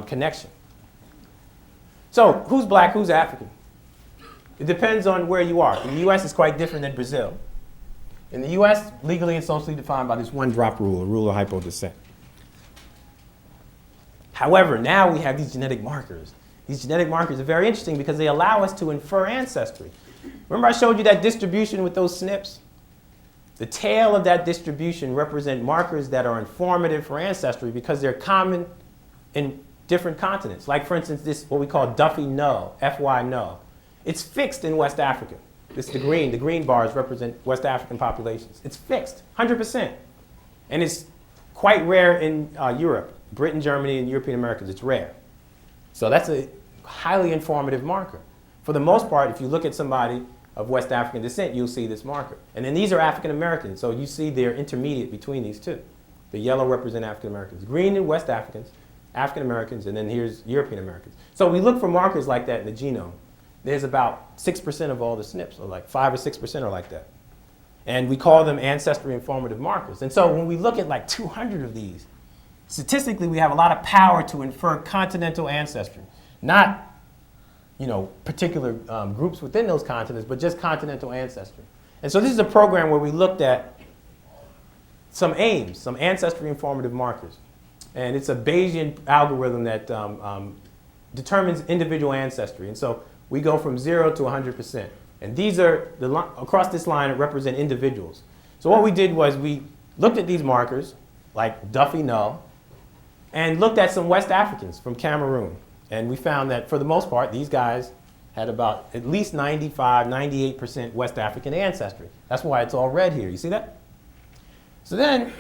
Speaker 2: connection. So who's black, who's African? It depends on where you are. In the US, it's quite different than Brazil. In the US, legally and socially defined by this one-drop rule, a rule of hypodescent. However, now we have these genetic markers. These genetic markers are very interesting because they allow us to infer ancestry. Remember I showed you that distribution with those SNPs? The tail of that distribution represent markers that are informative for ancestry because they're common in different continents. Like, for instance, this, what we call Duffy null, FY null. It's fixed in West Africa. This is the green. The green bars represent West African populations. It's fixed, 100%. And it's quite rare in Europe. Britain, Germany, and European Americans, it's rare. So that's a highly informative marker. For the most part, if you look at somebody of West African descent, you'll see this marker. And then these are African Americans, so you see they're intermediate between these two. The yellow represent African Americans. Green and West Africans, African Americans, and then here's European Americans. So we look for markers like that in the genome. There's about 6% of all the SNPs, or like 5 or 6% are like that. And we call them ancestry informative markers. And so when we look at like 200 of these, statistically we have a lot of power to infer continental ancestry. Not, particular groups within those continents, but just continental ancestry. And so this is a program where we looked at some aims, some ancestry informative markers. And it's a Bayesian algorithm that determines individual ancestry. And so we go from 0 to 100%. And these are, across this line, it represent individuals. So what we did was we looked at these markers, like Duffy null, and looked at some West Africans from Cameroon. And we found that for the most part, these guys had about at least 95, 98% West African ancestry. That's why it's all red here. You see that? So then,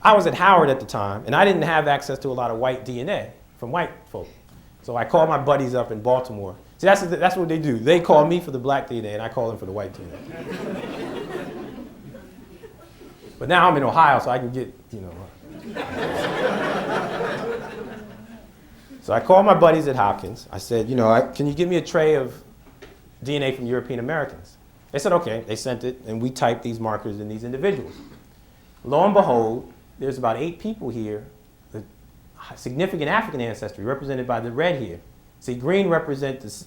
Speaker 2: I was at Howard at the time, and I didn't have access to a lot of white DNA from white folk. So I called my buddies up in Baltimore. See, that's what they do. They call me for the black DNA, and I call them for the white DNA. But now I'm in Ohio, so I can get, So I called my buddies at Hopkins. I said, can you give me a tray of DNA from European Americans? They said, okay. They sent it, and we typed these markers in these individuals. Lo and behold, there's about 8 people here with significant African ancestry, represented by the red here. See, green represents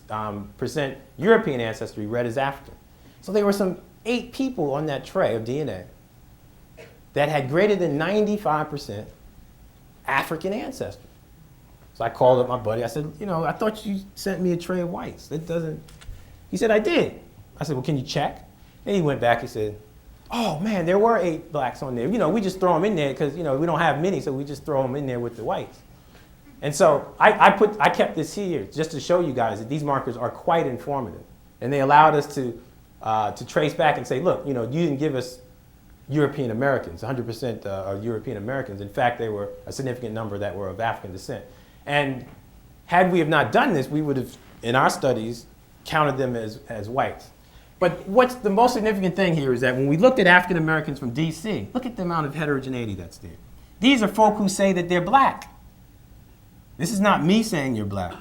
Speaker 2: percent European ancestry, red is African. So there were some 8 people on that tray of DNA that had greater than 95% African ancestry. So I called up my buddy. I said, I thought you sent me a tray of whites. That doesn't. He said, I did. I said, well, can you check? And he went back. He said, oh, man, there were 8 blacks on there. We just throw them in there because, we don't have many, so we just throw them in there with the whites. And so I kept this here just to show you guys that these markers are quite informative. And they allowed us to trace back and say, look, you didn't give us European Americans, 100% are European Americans. In fact, there were a significant number that were of African descent. And had we have not done this, we would have, in our studies, counted them as whites. But what's the most significant thing here is that when we looked at African Americans from DC, look at the amount of heterogeneity that's there. These are folk who say that they're black. This is not me saying you're black.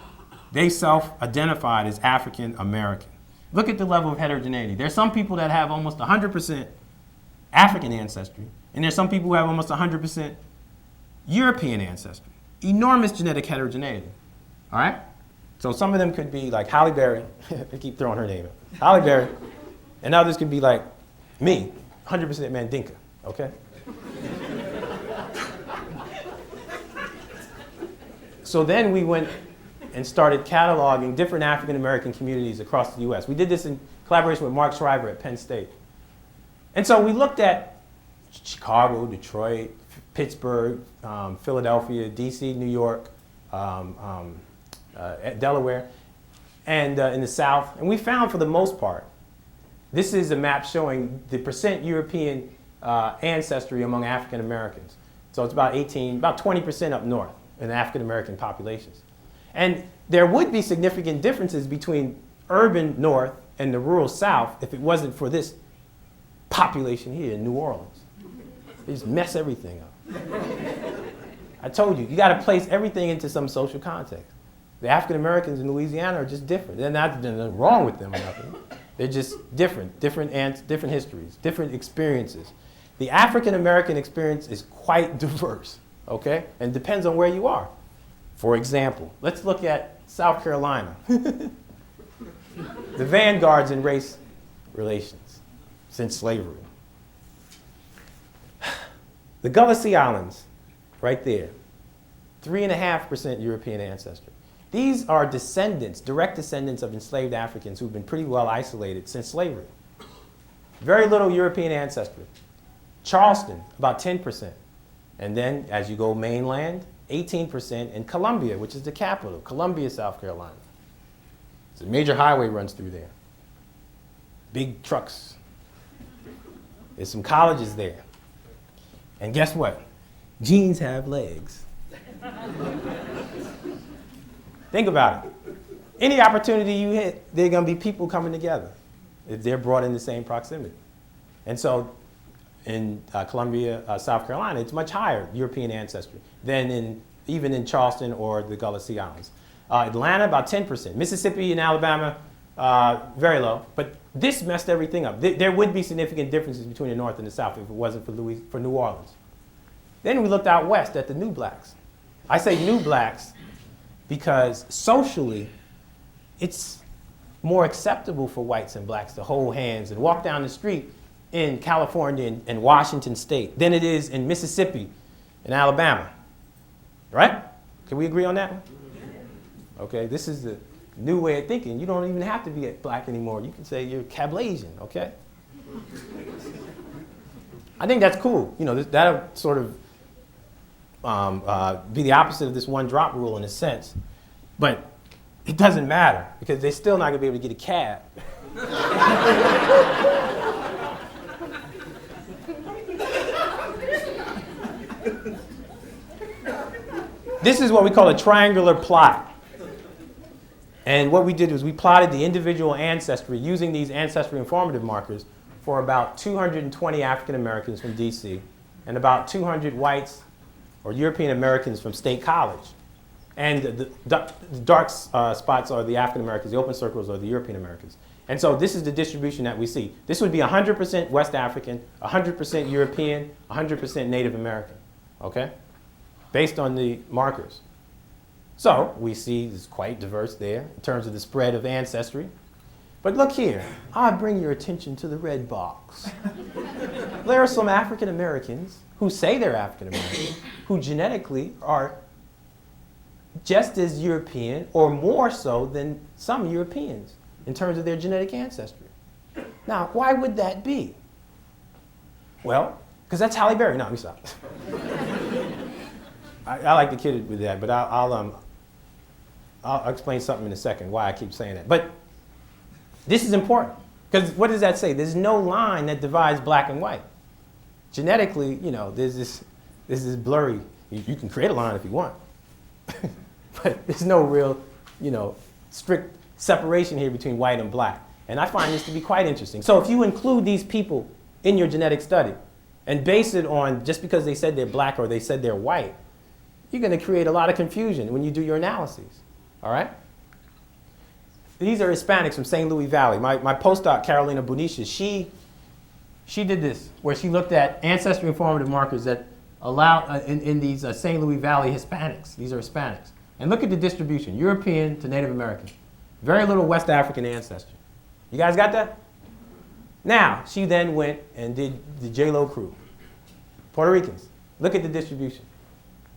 Speaker 2: They self-identified as African American. Look at the level of heterogeneity. There's some people that have almost 100% African ancestry, and there's some people who have almost 100% European ancestry. Enormous genetic heterogeneity. All right? So some of them could be like Halle Berry. I keep throwing her name in. Halle Berry. And others could be like me, 100% Mandinka. Okay? So then we went and started cataloging different African American communities across the US. We did this in collaboration with Mark Schreiber at Penn State. And so we looked at Chicago, Detroit, Pittsburgh, Philadelphia, DC, New York, Delaware, and in the South. And we found, for the most part, this is a map showing the percent European ancestry among African Americans. So it's about 20% up north in the African American populations. And there would be significant differences between urban north and the rural south if it wasn't for this population here in New Orleans. They just mess everything up. I told you, you got to place everything into some social context. The African Americans in Louisiana are just different. There's nothing wrong with them or nothing. They're just different histories, different experiences. The African American experience is quite diverse, okay? And depends on where you are. For example, let's look at South Carolina. The vanguards in race relations since slavery. The Gullah Sea Islands, right there, 3.5% European ancestry. These are descendants, direct descendants of enslaved Africans who've been pretty well isolated since slavery. Very little European ancestry. Charleston, about 10%. And then, as you go mainland, 18% in Columbia, which is the capital, Columbia, South Carolina. So a major highway runs through there. Big trucks. There's some colleges there. And guess what? Genes have legs. Think about it. Any opportunity you hit, there are going to be people coming together if they're brought in the same proximity. And so in Columbia, South Carolina, it's much higher European ancestry than even in Charleston or the Gullah Sea Islands. Atlanta, about 10%. Mississippi and Alabama, very low. But this messed everything up. There would be significant differences between the North and the South if it wasn't for New Orleans. Then we looked out west at the new blacks. I say new blacks because socially, it's more acceptable for whites and blacks to hold hands and walk down the street in California and Washington State than it is in Mississippi and Alabama. Right? Can we agree on that one? Okay, this is the new way of thinking. You don't even have to be black anymore. You can say you're Cablasian, okay? I think that's cool. You know, that'll sort of be the opposite of this one drop rule in a sense. But it doesn't matter because they're still not going to be able to get a cab. This is what we call a triangular plot. And what we did was we plotted the individual ancestry using these ancestry informative markers for about 220 African Americans from DC and about 200 whites or European Americans from State College. And the dark spots are the African Americans, the open circles are the European Americans. And so this is the distribution that we see. This would be 100% West African, 100% European, 100% Native American, okay? Based on the markers. So we see it's quite diverse there in terms of the spread of ancestry. But look here, I bring your attention to the red box. There are some African Americans who say they're African American, who genetically are just as European or more so than some Europeans in terms of their genetic ancestry. Now, why would that be? Well, because that's Halle Berry. No, let me stop. I like to kid with that, but I'll explain something in a second why I keep saying that. But this is important because what does that say? There's no line that divides black and white. Genetically, you know, there's this blurry. You can create a line if you want, but there's no real, you know, strict separation here between white and black. And I find this to be quite interesting. So if you include these people in your genetic study, and base it on just because they said they're black or they said they're white, you're going to create a lot of confusion when you do your analyses. All right? These are Hispanics from St. Louis Valley. My postdoc, Carolina Bonicia, she did this, where she looked at ancestry informative markers that allow in these St. Louis Valley Hispanics. These are Hispanics. And look at the distribution, European to Native American. Very little West African ancestry. You guys got that? Now, she then went and did the J-Lo crew. Puerto Ricans. Look at the distribution.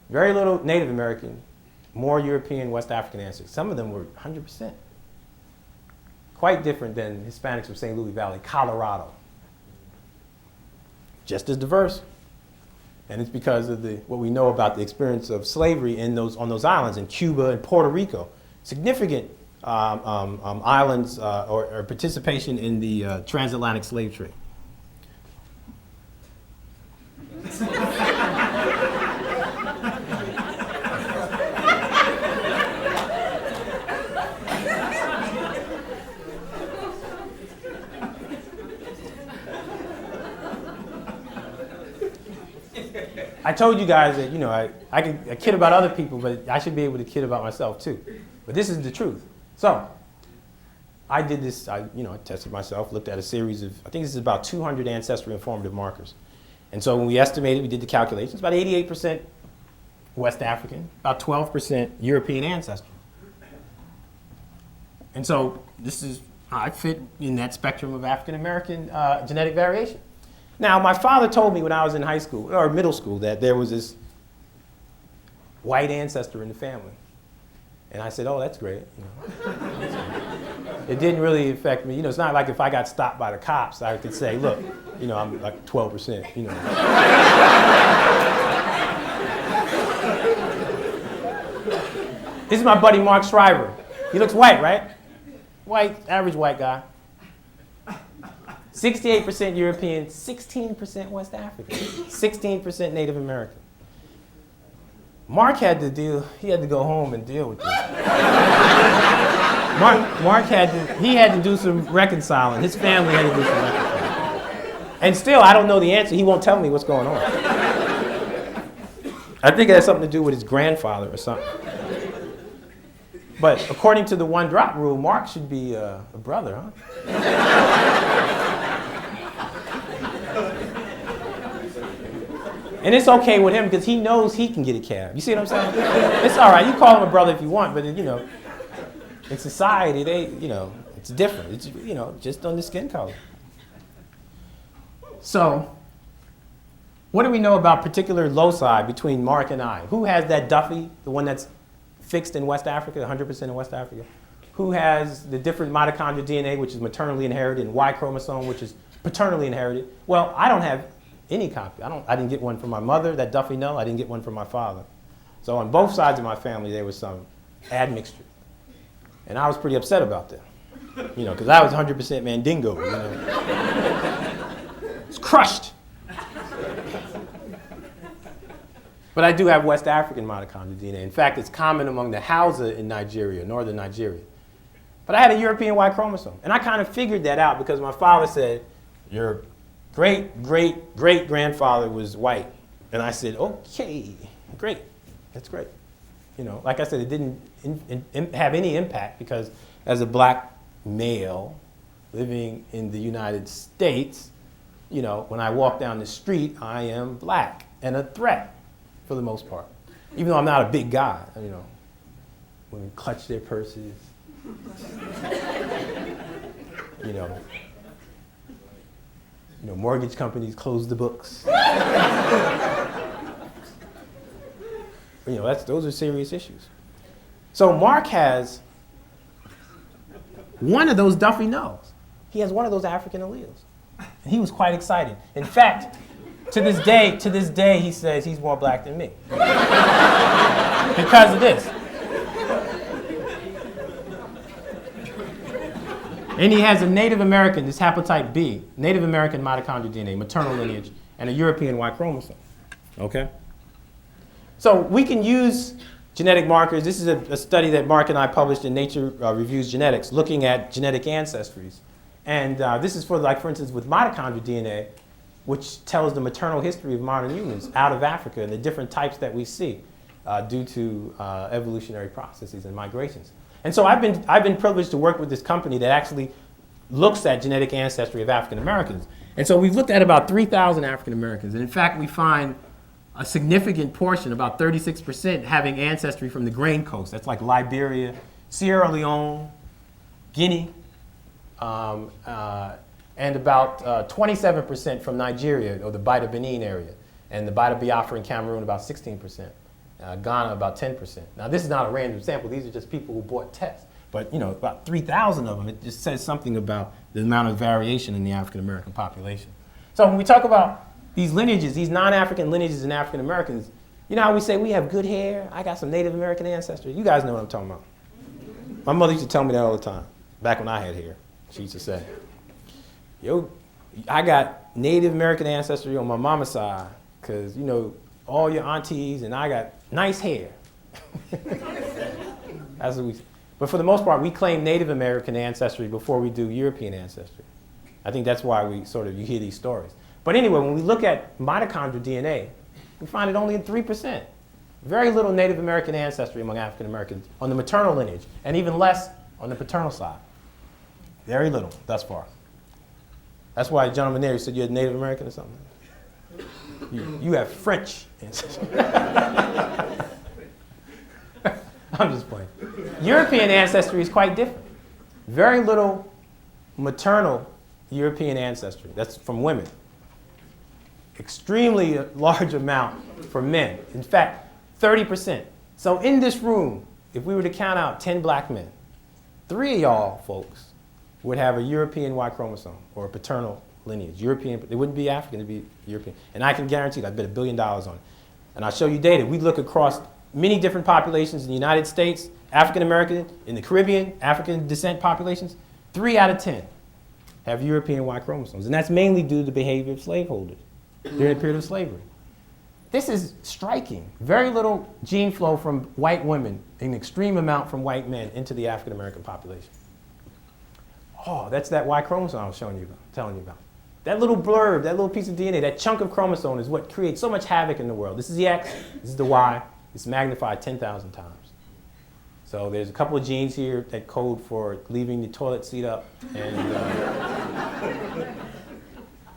Speaker 2: Very little Native American, more European, West African ancestry. Some of them were 100%. Quite different than Hispanics from St. Louis Valley, Colorado. Just as diverse. And it's because of what we know about the experience of slavery on those islands in Cuba and Puerto Rico. Significant islands or participation in the transatlantic slave trade. I told you guys that, I kid about other people, but I should be able to kid about myself too. But this is the truth. So, I did this, I tested myself, looked at a series of, I think this is about 200 ancestry informative markers. And so when we estimated, we did the calculations, about 88% West African, about 12% European ancestry. And so this is, I fit in that spectrum of African American genetic variation. Now, my father told me when I was in high school, or middle school, that there was this white ancestor in the family. And I said, oh, that's great. It didn't really affect me. It's not like if I got stopped by the cops, I could say, look, I'm like 12%, This is my buddy Mark Shriver. He looks white, right? White, average white guy. 68% European, 16% West African, 16% Native American. Mark had to go home and deal with this. Mark had to do some reconciling. His family had to do some reconciling. And still, I don't know the answer. He won't tell me what's going on. I think it has something to do with his grandfather or something. But according to the one drop rule, Mark should be a brother, huh? And it's okay with him because he knows he can get a cab. You see what I'm saying? It's all right. You call him a brother if you want, but in society, it's different. It's, just on the skin color. So, what do we know about particular loci between Mark and I? Who has that Duffy, the one that's fixed in West Africa, 100% in West Africa? Who has the different mitochondrial DNA, which is maternally inherited, and Y chromosome, which is paternally inherited? Well, I don't have any copy. I didn't get one from my mother, that Duffy no. I didn't get one from my father. So on both sides of my family, there was some admixture. And I was pretty upset about that. Because I was 100% Mandingo, It's crushed. But I do have West African mitochondrial DNA. In fact, it's common among the Hausa in Nigeria, northern Nigeria. But I had a European Y chromosome. And I kind of figured that out because my father said, your great-great-great-grandfather was white. And I said, okay, great, that's great. Like I said, it didn't have any impact because as a black male living in the United States, when I walk down the street, I am black and a threat for the most part. Even though I'm not a big guy, women clutch their purses, mortgage companies close the books. Those are serious issues. So Mark has one of those Duffy no's. He has one of those African alleles. And he was quite excited. In fact, to this day, he says he's more black than me. Because of this. And he has a Native American, this haplotype B, Native American mitochondrial DNA, maternal lineage, and a European Y chromosome. Okay? So we can use genetic markers. This is a study that Mark and I published in Nature Reviews Genetics, looking at genetic ancestries. And this is for instance, with mitochondrial DNA, which tells the maternal history of modern humans out of Africa and the different types that we see due to evolutionary processes and migrations. And so I've been privileged to work with this company that actually looks at genetic ancestry of African Americans. And so we've looked at about 3,000 African Americans. And in fact, we find a significant portion, about 36%, having ancestry from the Grain Coast. That's like Liberia, Sierra Leone, Guinea, and about 27% from Nigeria, or the Bida Benin area, and the Bida Biafra in Cameroon, about 16%. Ghana, about 10%. Now, this is not a random sample. These are just people who bought tests. But, about 3,000 of them, it just says something about the amount of variation in the African American population. So when we talk about these lineages, these non-African lineages in African Americans, you know how we say we have good hair? I got some Native American ancestry. You guys know what I'm talking about. My mother used to tell me that all the time, back when I had hair. She used to say, yo, I got Native American ancestry on my mama's side, because, all your aunties and I got nice hair. That's what we say. But for the most part, we claim Native American ancestry before we do European ancestry. I think that's why you hear these stories. But anyway, when we look at mitochondrial DNA, we find it only in 3%. Very little Native American ancestry among African Americans on the maternal lineage, and even less on the paternal side. Very little thus far. That's why a gentleman there said you had Native American or something. You have French ancestry. I'm just playing. European ancestry is quite different. Very little maternal European ancestry. That's from women. Extremely large amount for men. In fact, 30%. So in this room, if we were to count out 10 black men, 3 of y'all folks would have a European Y chromosome or a paternal lineage. European, they wouldn't be African, it'd be European. And I can guarantee that I bet $1 billion on it. And I'll show you data. We look across many different populations in the United States, African American, in the Caribbean, African descent populations. 3 out of 10 have European Y chromosomes. And that's mainly due to the behavior of slaveholders during the period of slavery. This is striking. Very little gene flow from white women, an extreme amount from white men into the African American population. Oh, that's that Y chromosome I was telling you about. That little blurb, that little piece of DNA, that chunk of chromosome is what creates so much havoc in the world. This is the X, this is the Y. It's magnified 10,000 times. So there's a couple of genes here that code for leaving the toilet seat up and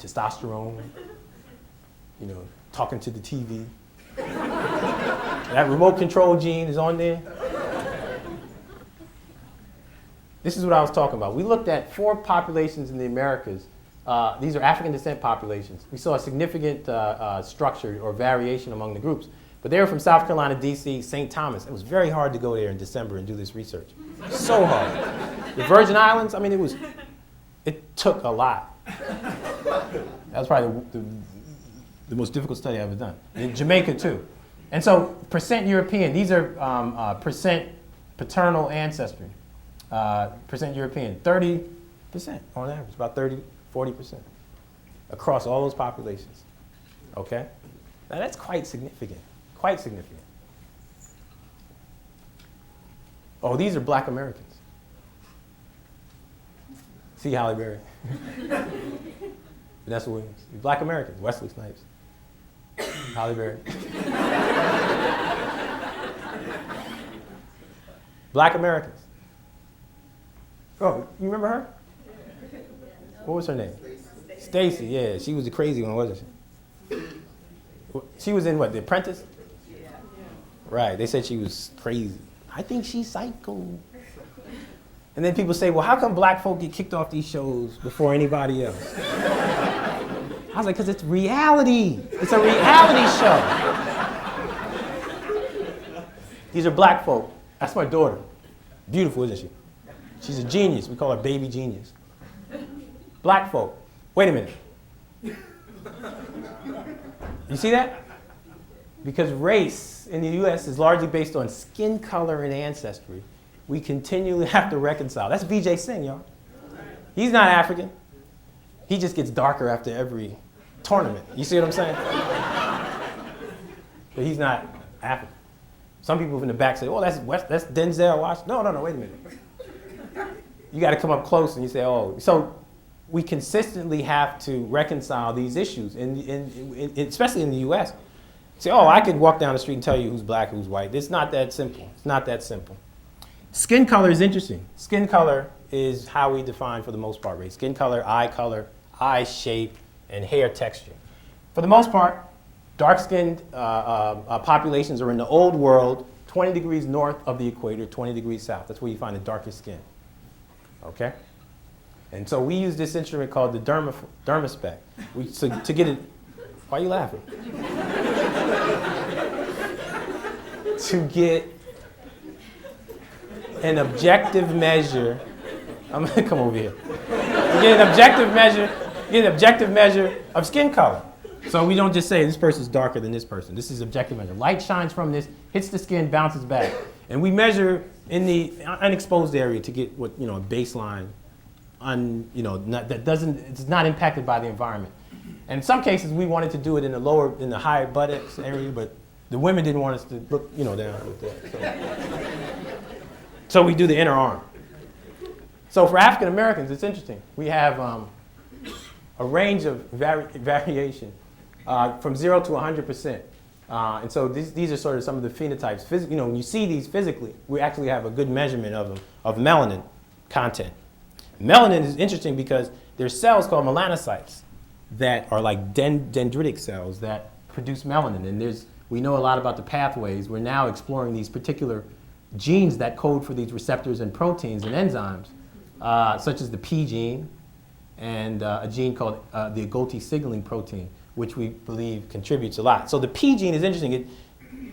Speaker 2: testosterone, talking to the TV. That remote control gene is on there. This is what I was talking about. We looked at 4 populations in the Americas. These are African descent populations. We saw a significant structure or variation among the groups. But they were from South Carolina, D.C., St. Thomas. It was very hard to go there in December and do this research. So hard. The Virgin Islands, it took a lot. That was probably the most difficult study I've ever done. In Jamaica, too. And so, percent European, these are percent paternal ancestry. Percent European, 30% on average, about 30, 40% across all those populations. Okay? Now that's quite significant. Quite significant. Oh, these are black Americans. See Halle Berry. Vanessa Williams. Black Americans. Wesley Snipes. Halle Berry. Black Americans. Oh, you remember her? What was her name? Stacy, yeah. She was the crazy one, wasn't she? She was in what, The Apprentice? Yeah. Right, they said she was crazy. I think she's psycho. And then people say, well, how come black folk get kicked off these shows before anybody else? I was like, because it's reality. It's a reality show. These are black folk. That's my daughter. Beautiful, isn't she? She's a genius. We call her baby genius. Black folk. Wait a minute. You see that? Because race in the U.S. is largely based on skin color and ancestry. We continually have to reconcile. That's Vijay Singh, y'all. He's not African. He just gets darker after every tournament. You see what I'm saying? But he's not African. Some people in the back say, oh, that's Denzel Washington. No, wait a minute. You got to come up close and you say, oh. So we consistently have to reconcile these issues, especially in the U.S. Say, oh, I could walk down the street and tell you who's black, who's white. It's not that simple. It's not that simple. Skin color is interesting. Skin color is how we define, for the most part, race. Skin color, eye shape, and hair texture. For the most part, dark-skinned populations are in the old world, 20 degrees north of the equator, 20 degrees south. That's where you find the darkest skin. Okay? And so we use this instrument called the dermaspec. To get it, why are you laughing? To get an objective measure, I'm gonna come over here. To get an objective measure of skin color. So we don't just say this person's darker than this person. This is objective measure. Light shines from this, hits the skin, bounces back. And we measure in the unexposed area to get what, a baseline, it's not impacted by the environment. And in some cases, we wanted to do it in the high buttocks area, but the women didn't want us to look, down with that. So we do the inner arm. So for African Americans, it's interesting. We have a range of variation from 0 to 100%. And so these are sort of some of the phenotypes. When you see these physically, we actually have a good measurement of them, of melanin content. Melanin is interesting because there's cells called melanocytes that are like dendritic cells that produce melanin. And we know a lot about the pathways. We're now exploring these particular genes that code for these receptors and proteins and enzymes, such as the P gene and a gene called the Agouti signaling protein, which we believe contributes a lot. So the P gene is interesting.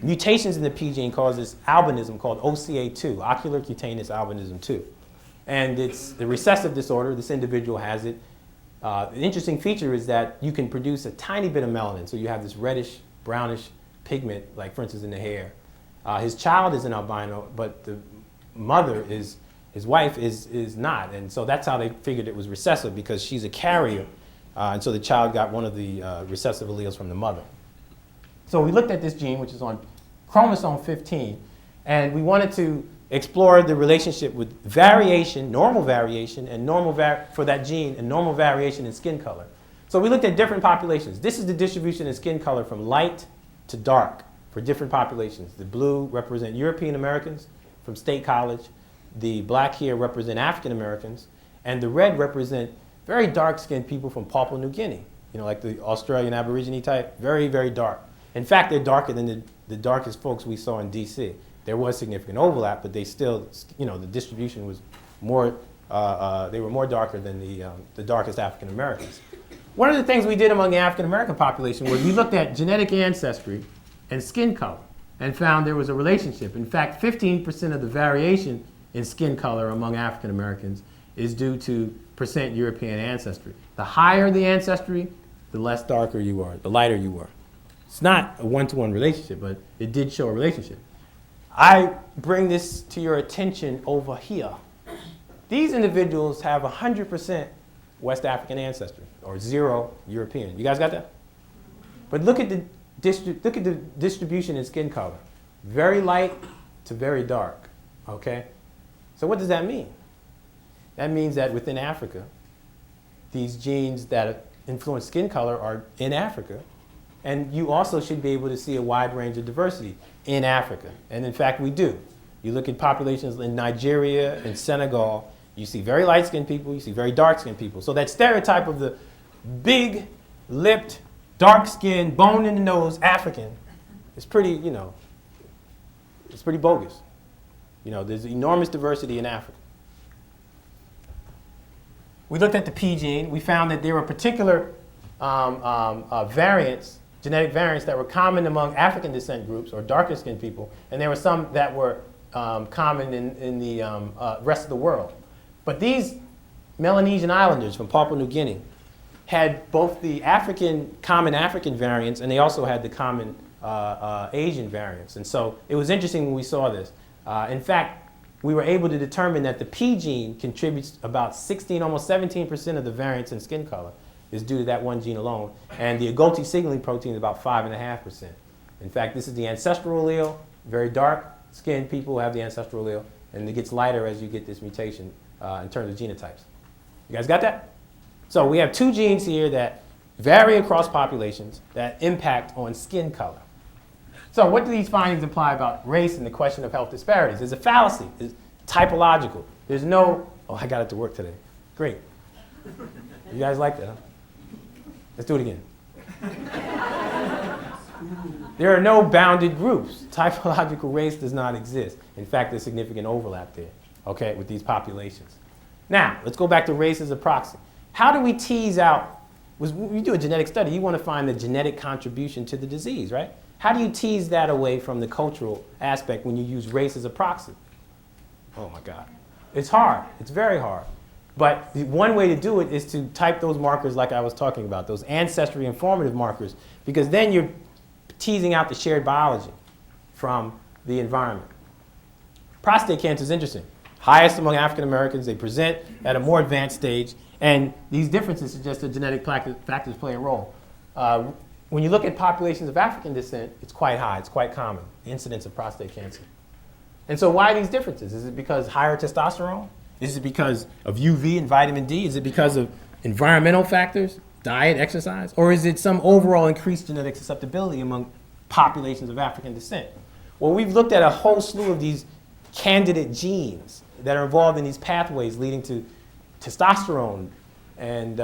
Speaker 2: Mutations in the P gene cause this albinism called OCA2, ocular cutaneous albinism 2. And it's the recessive disorder. This individual has it. The interesting feature is that you can produce a tiny bit of melanin. So you have this reddish, brownish pigment, like for instance in the hair. His child is an albino, but the mother his wife is not. And so that's how they figured it was recessive, because she's a carrier. And so the child got one of the recessive alleles from the mother. So we looked at this gene, which is on chromosome 15, and we wanted to explore the relationship with variation, normal variation, and for that gene, and normal variation in skin color. So we looked at different populations. This is the distribution in skin color from light to dark for different populations. The blue represent European Americans from State College. The black here represent African Americans. And the red represent very dark-skinned people from Papua New Guinea, like the Australian Aborigine type, very, very dark. In fact, they're darker than the darkest folks we saw in DC. There was significant overlap, but they still, the distribution was more, they were more darker than the darkest African Americans. One of the things we did among the African American population was we looked at genetic ancestry and skin color and found there was a relationship. In fact, 15% of the variation in skin color among African Americans is due to percent European ancestry. The higher the ancestry, the less darker you are, the lighter you are. It's not a one-to-one relationship, but it did show a relationship. I bring this to your attention over here. These individuals have 100% West African ancestry, or 0 European. You guys got that? But look at the distribution in skin color. Very light to very dark, okay? So what does that mean? That means that within Africa, these genes that influence skin color are in Africa, and you also should be able to see a wide range of diversity in Africa. And in fact, we do. You look at populations in Nigeria and Senegal, you see very light-skinned people, you see very dark-skinned people. So that stereotype of the big-lipped, dark-skinned, bone-in-the-nose African is pretty, it's pretty bogus. There's enormous diversity in Africa. We looked at the P gene. We found that there were particular variants, genetic variants that were common among African descent groups or darker skinned people, and there were some that were common in the rest of the world. But these Melanesian islanders from Papua New Guinea had both the common African variants, and they also had the common Asian variants. And so it was interesting when we saw this. In fact, we were able to determine that the P gene contributes about 16, almost 17% of the variance in skin color is due to that one gene alone. And the Agouti signaling protein is about 5.5%. In fact, this is the ancestral allele. Very dark-skinned people have the ancestral allele, and it gets lighter as you get this mutation in terms of genotypes. You guys got that? So we have two genes here that vary across populations that impact on skin color. So what do these findings imply about race and the question of health disparities? It's a fallacy. It's typological. There's no, oh, I got it to work today. Great. You guys like that, huh? Let's do it again. There are no bounded groups. Typological race does not exist. In fact, there's significant overlap there, okay, with these populations. Now, let's go back to race as a proxy. How do we tease out, when you do a genetic study, you want to find the genetic contribution to the disease, right? How do you tease that away from the cultural aspect when you use race as a proxy? Oh my God. It's hard. It's very hard. But the one way to do it is to type those markers like I was talking about, those ancestry informative markers, because then you're teasing out the shared biology from the environment. Prostate cancer is interesting. Highest among African Americans, they present at a more advanced stage, and these differences suggest that genetic factors play a role. When you look at populations of African descent, it's quite high, it's quite common, the incidence of prostate cancer. And so why these differences? Is it because higher testosterone? Is it because of UV and vitamin D? Is it because of environmental factors, diet, exercise? Or is it some overall increased genetic susceptibility among populations of African descent? Well, we've looked at a whole slew of these candidate genes that are involved in these pathways leading to testosterone and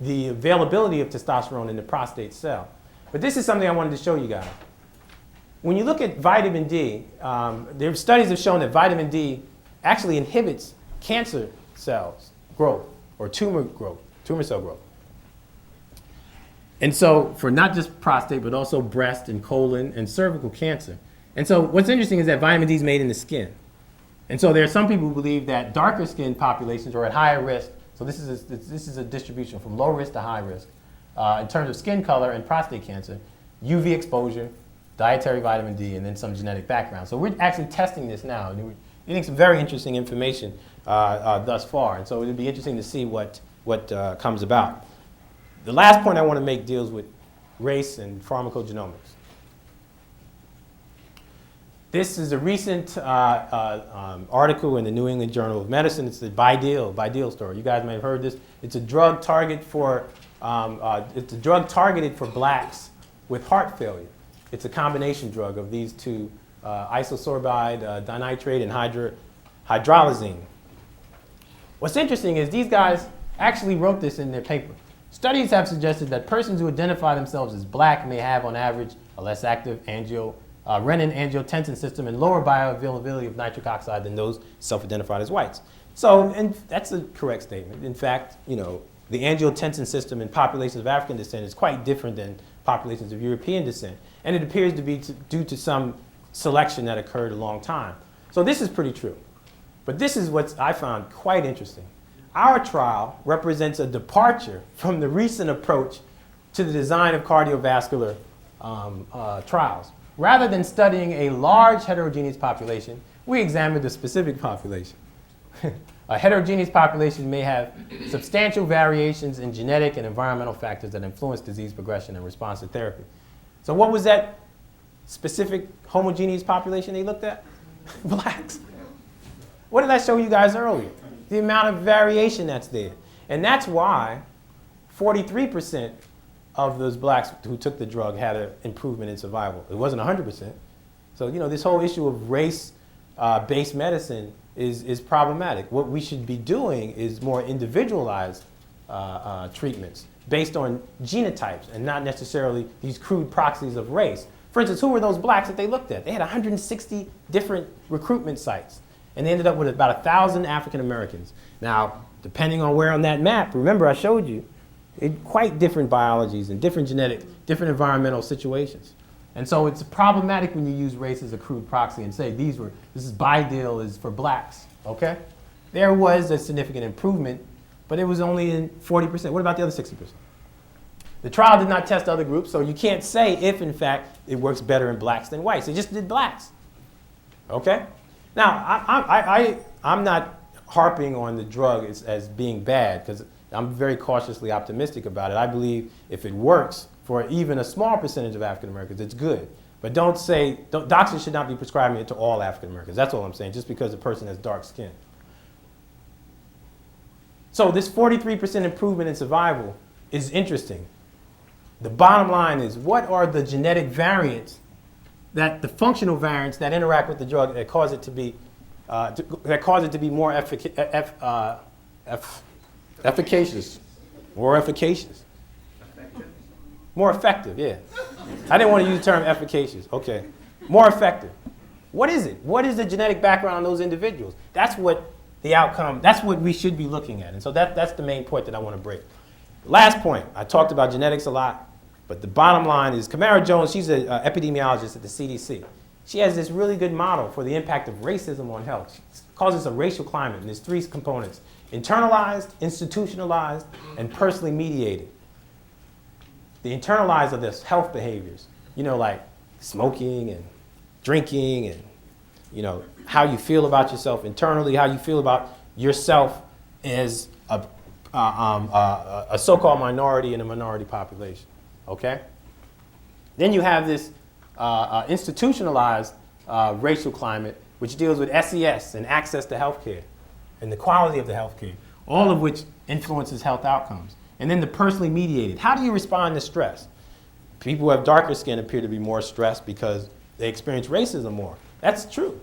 Speaker 2: the availability of testosterone in the prostate cell. But this is something I wanted to show you guys. When you look at vitamin D, studies have shown that vitamin D actually inhibits cancer cells growth or tumor cell growth. And so for not just prostate, but also breast and colon and cervical cancer. And so what's interesting is that vitamin D is made in the skin. And so there are some people who believe that darker skinned populations are at higher risk. So this is a distribution from low risk to high risk in terms of skin color and prostate cancer, UV exposure, dietary vitamin D, and then some genetic background. So we're actually testing this now. And we're getting some very interesting information thus far. And so it'll be interesting to see what comes about. The last point I want to make deals with race and pharmacogenomics. This is a recent article in the New England Journal of Medicine. It's the Bideal story. You guys may have heard this. It's a drug targeted for blacks with heart failure. It's a combination drug of these two, isosorbide dinitrate and hydralazine. What's interesting is these guys actually wrote this in their paper. Studies have suggested that persons who identify themselves as black may have, on average, a less active renin-angiotensin system and lower bioavailability of nitric oxide than those self-identified as whites. So, and that's a correct statement. In fact, the angiotensin system in populations of African descent is quite different than populations of European descent. And it appears to be due to some selection that occurred a long time. So this is pretty true. But this is what I found quite interesting. Our trial represents a departure from the recent approach to the design of cardiovascular trials. Rather than studying a large heterogeneous population, we examined a specific population. A heterogeneous population may have substantial variations in genetic and environmental factors that influence disease progression and response to therapy. So what was that specific homogeneous population they looked at? Blacks. What did I show you guys earlier? The amount of variation that's there. And that's why 43% of those blacks who took the drug had an improvement in survival. It wasn't 100%. So, this whole issue of race-based medicine is problematic. What we should be doing is more individualized treatments based on genotypes and not necessarily these crude proxies of race. For instance, who were those blacks that they looked at? They had 160 different recruitment sites, and they ended up with about 1,000 African Americans. Now, depending on where on that map, remember I showed you, quite different biologies and different genetic, different environmental situations. And so it's problematic when you use race as a crude proxy and say this is Bideal is for blacks, okay? There was a significant improvement, but it was only in 40%. What about the other 60%? The trial did not test other groups, so you can't say if, in fact, it works better in blacks than whites. It just did blacks, okay? Now, I'm not harping on the drug as being bad, because I'm very cautiously optimistic about it. I believe if it works for even a small percentage of African Americans, it's good. But doctors should not be prescribing it to all African Americans. That's all I'm saying, just because a person has dark skin. So this 43% improvement in survival is interesting. The bottom line is, what are the genetic variants, that the functional variants that interact with the drug that cause it to be more efficacious, more efficacious, more effective? Yeah, I didn't want to use the term efficacious. Okay, more effective. What is it? What is the genetic background of those individuals? That's what the outcome. That's what we should be looking at. And so that's the main point that I want to break. Last point. I talked about genetics a lot, but the bottom line is Camara Jones. She's an epidemiologist at the CDC. She has this really good model for the impact of racism on health. She calls this a racial climate, and there's three components: internalized, institutionalized, and personally mediated. The internalized are this health behaviors, like smoking and drinking, and how you feel about yourself internally, how you feel about yourself as a so-called minority in a minority population. Okay. Then you have this institutionalized racial climate, which deals with SES and access to healthcare and the quality of the healthcare, all of which influences health outcomes. And then the personally mediated. How do you respond to stress? People who have darker skin appear to be more stressed because they experience racism more. That's true.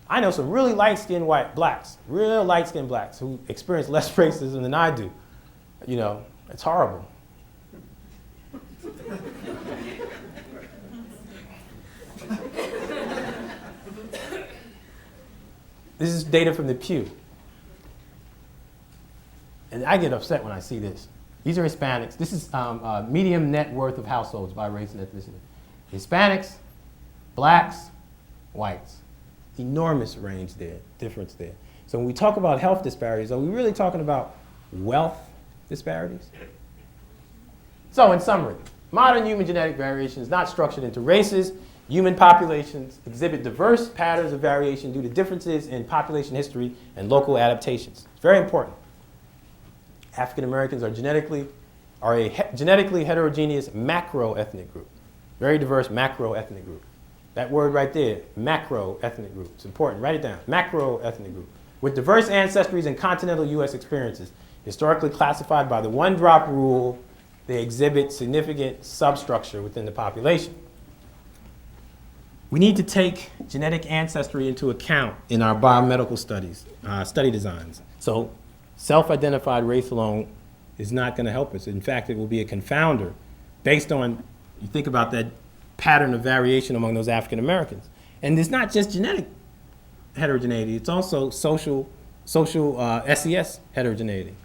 Speaker 2: I know some really light-skinned blacks, real light-skinned blacks who experience less racism than I do. It's horrible. This is data from the Pew. And I get upset when I see this. These are Hispanics. This is median net worth of households by race and ethnicity. Hispanics, blacks, whites. Enormous range there, difference there. So when we talk about health disparities, are we really talking about wealth disparities? So in summary, modern human genetic variation is not structured into races. Human populations exhibit diverse patterns of variation due to differences in population history and local adaptations. It's very important. African Americans are a genetically heterogeneous macro-ethnic group. Very diverse macro-ethnic group. That word right there, macro-ethnic group. It's important. Write it down. Macro-ethnic group. With diverse ancestries and continental U.S. experiences, historically classified by the one-drop rule, they exhibit significant substructure within the population. We need to take genetic ancestry into account in our biomedical studies, study designs. So self-identified race alone is not going to help us. In fact, it will be a confounder based on, you think about that pattern of variation among those African Americans. And it's not just genetic heterogeneity, it's also social SES heterogeneity.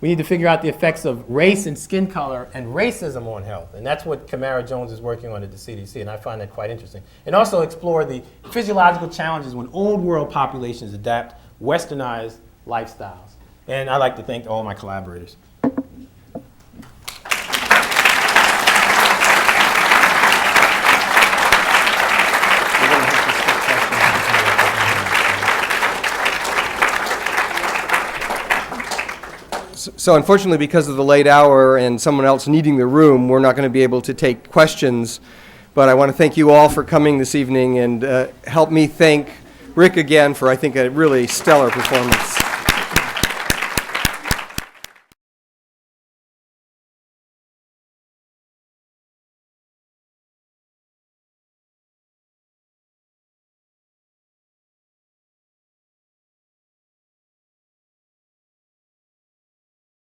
Speaker 2: We need to figure out the effects of race and skin color and racism on health. And that's what Camara Jones is working on at the CDC, and I find that quite interesting. And also explore the physiological challenges when old world populations adapt westernized lifestyles. And I'd like to thank all my collaborators.
Speaker 1: So unfortunately, because of the late hour and someone else needing the room, we're not going to be able to take questions. But I want to thank you all for coming this evening, and help me thank Rick again for, I think, a really stellar performance.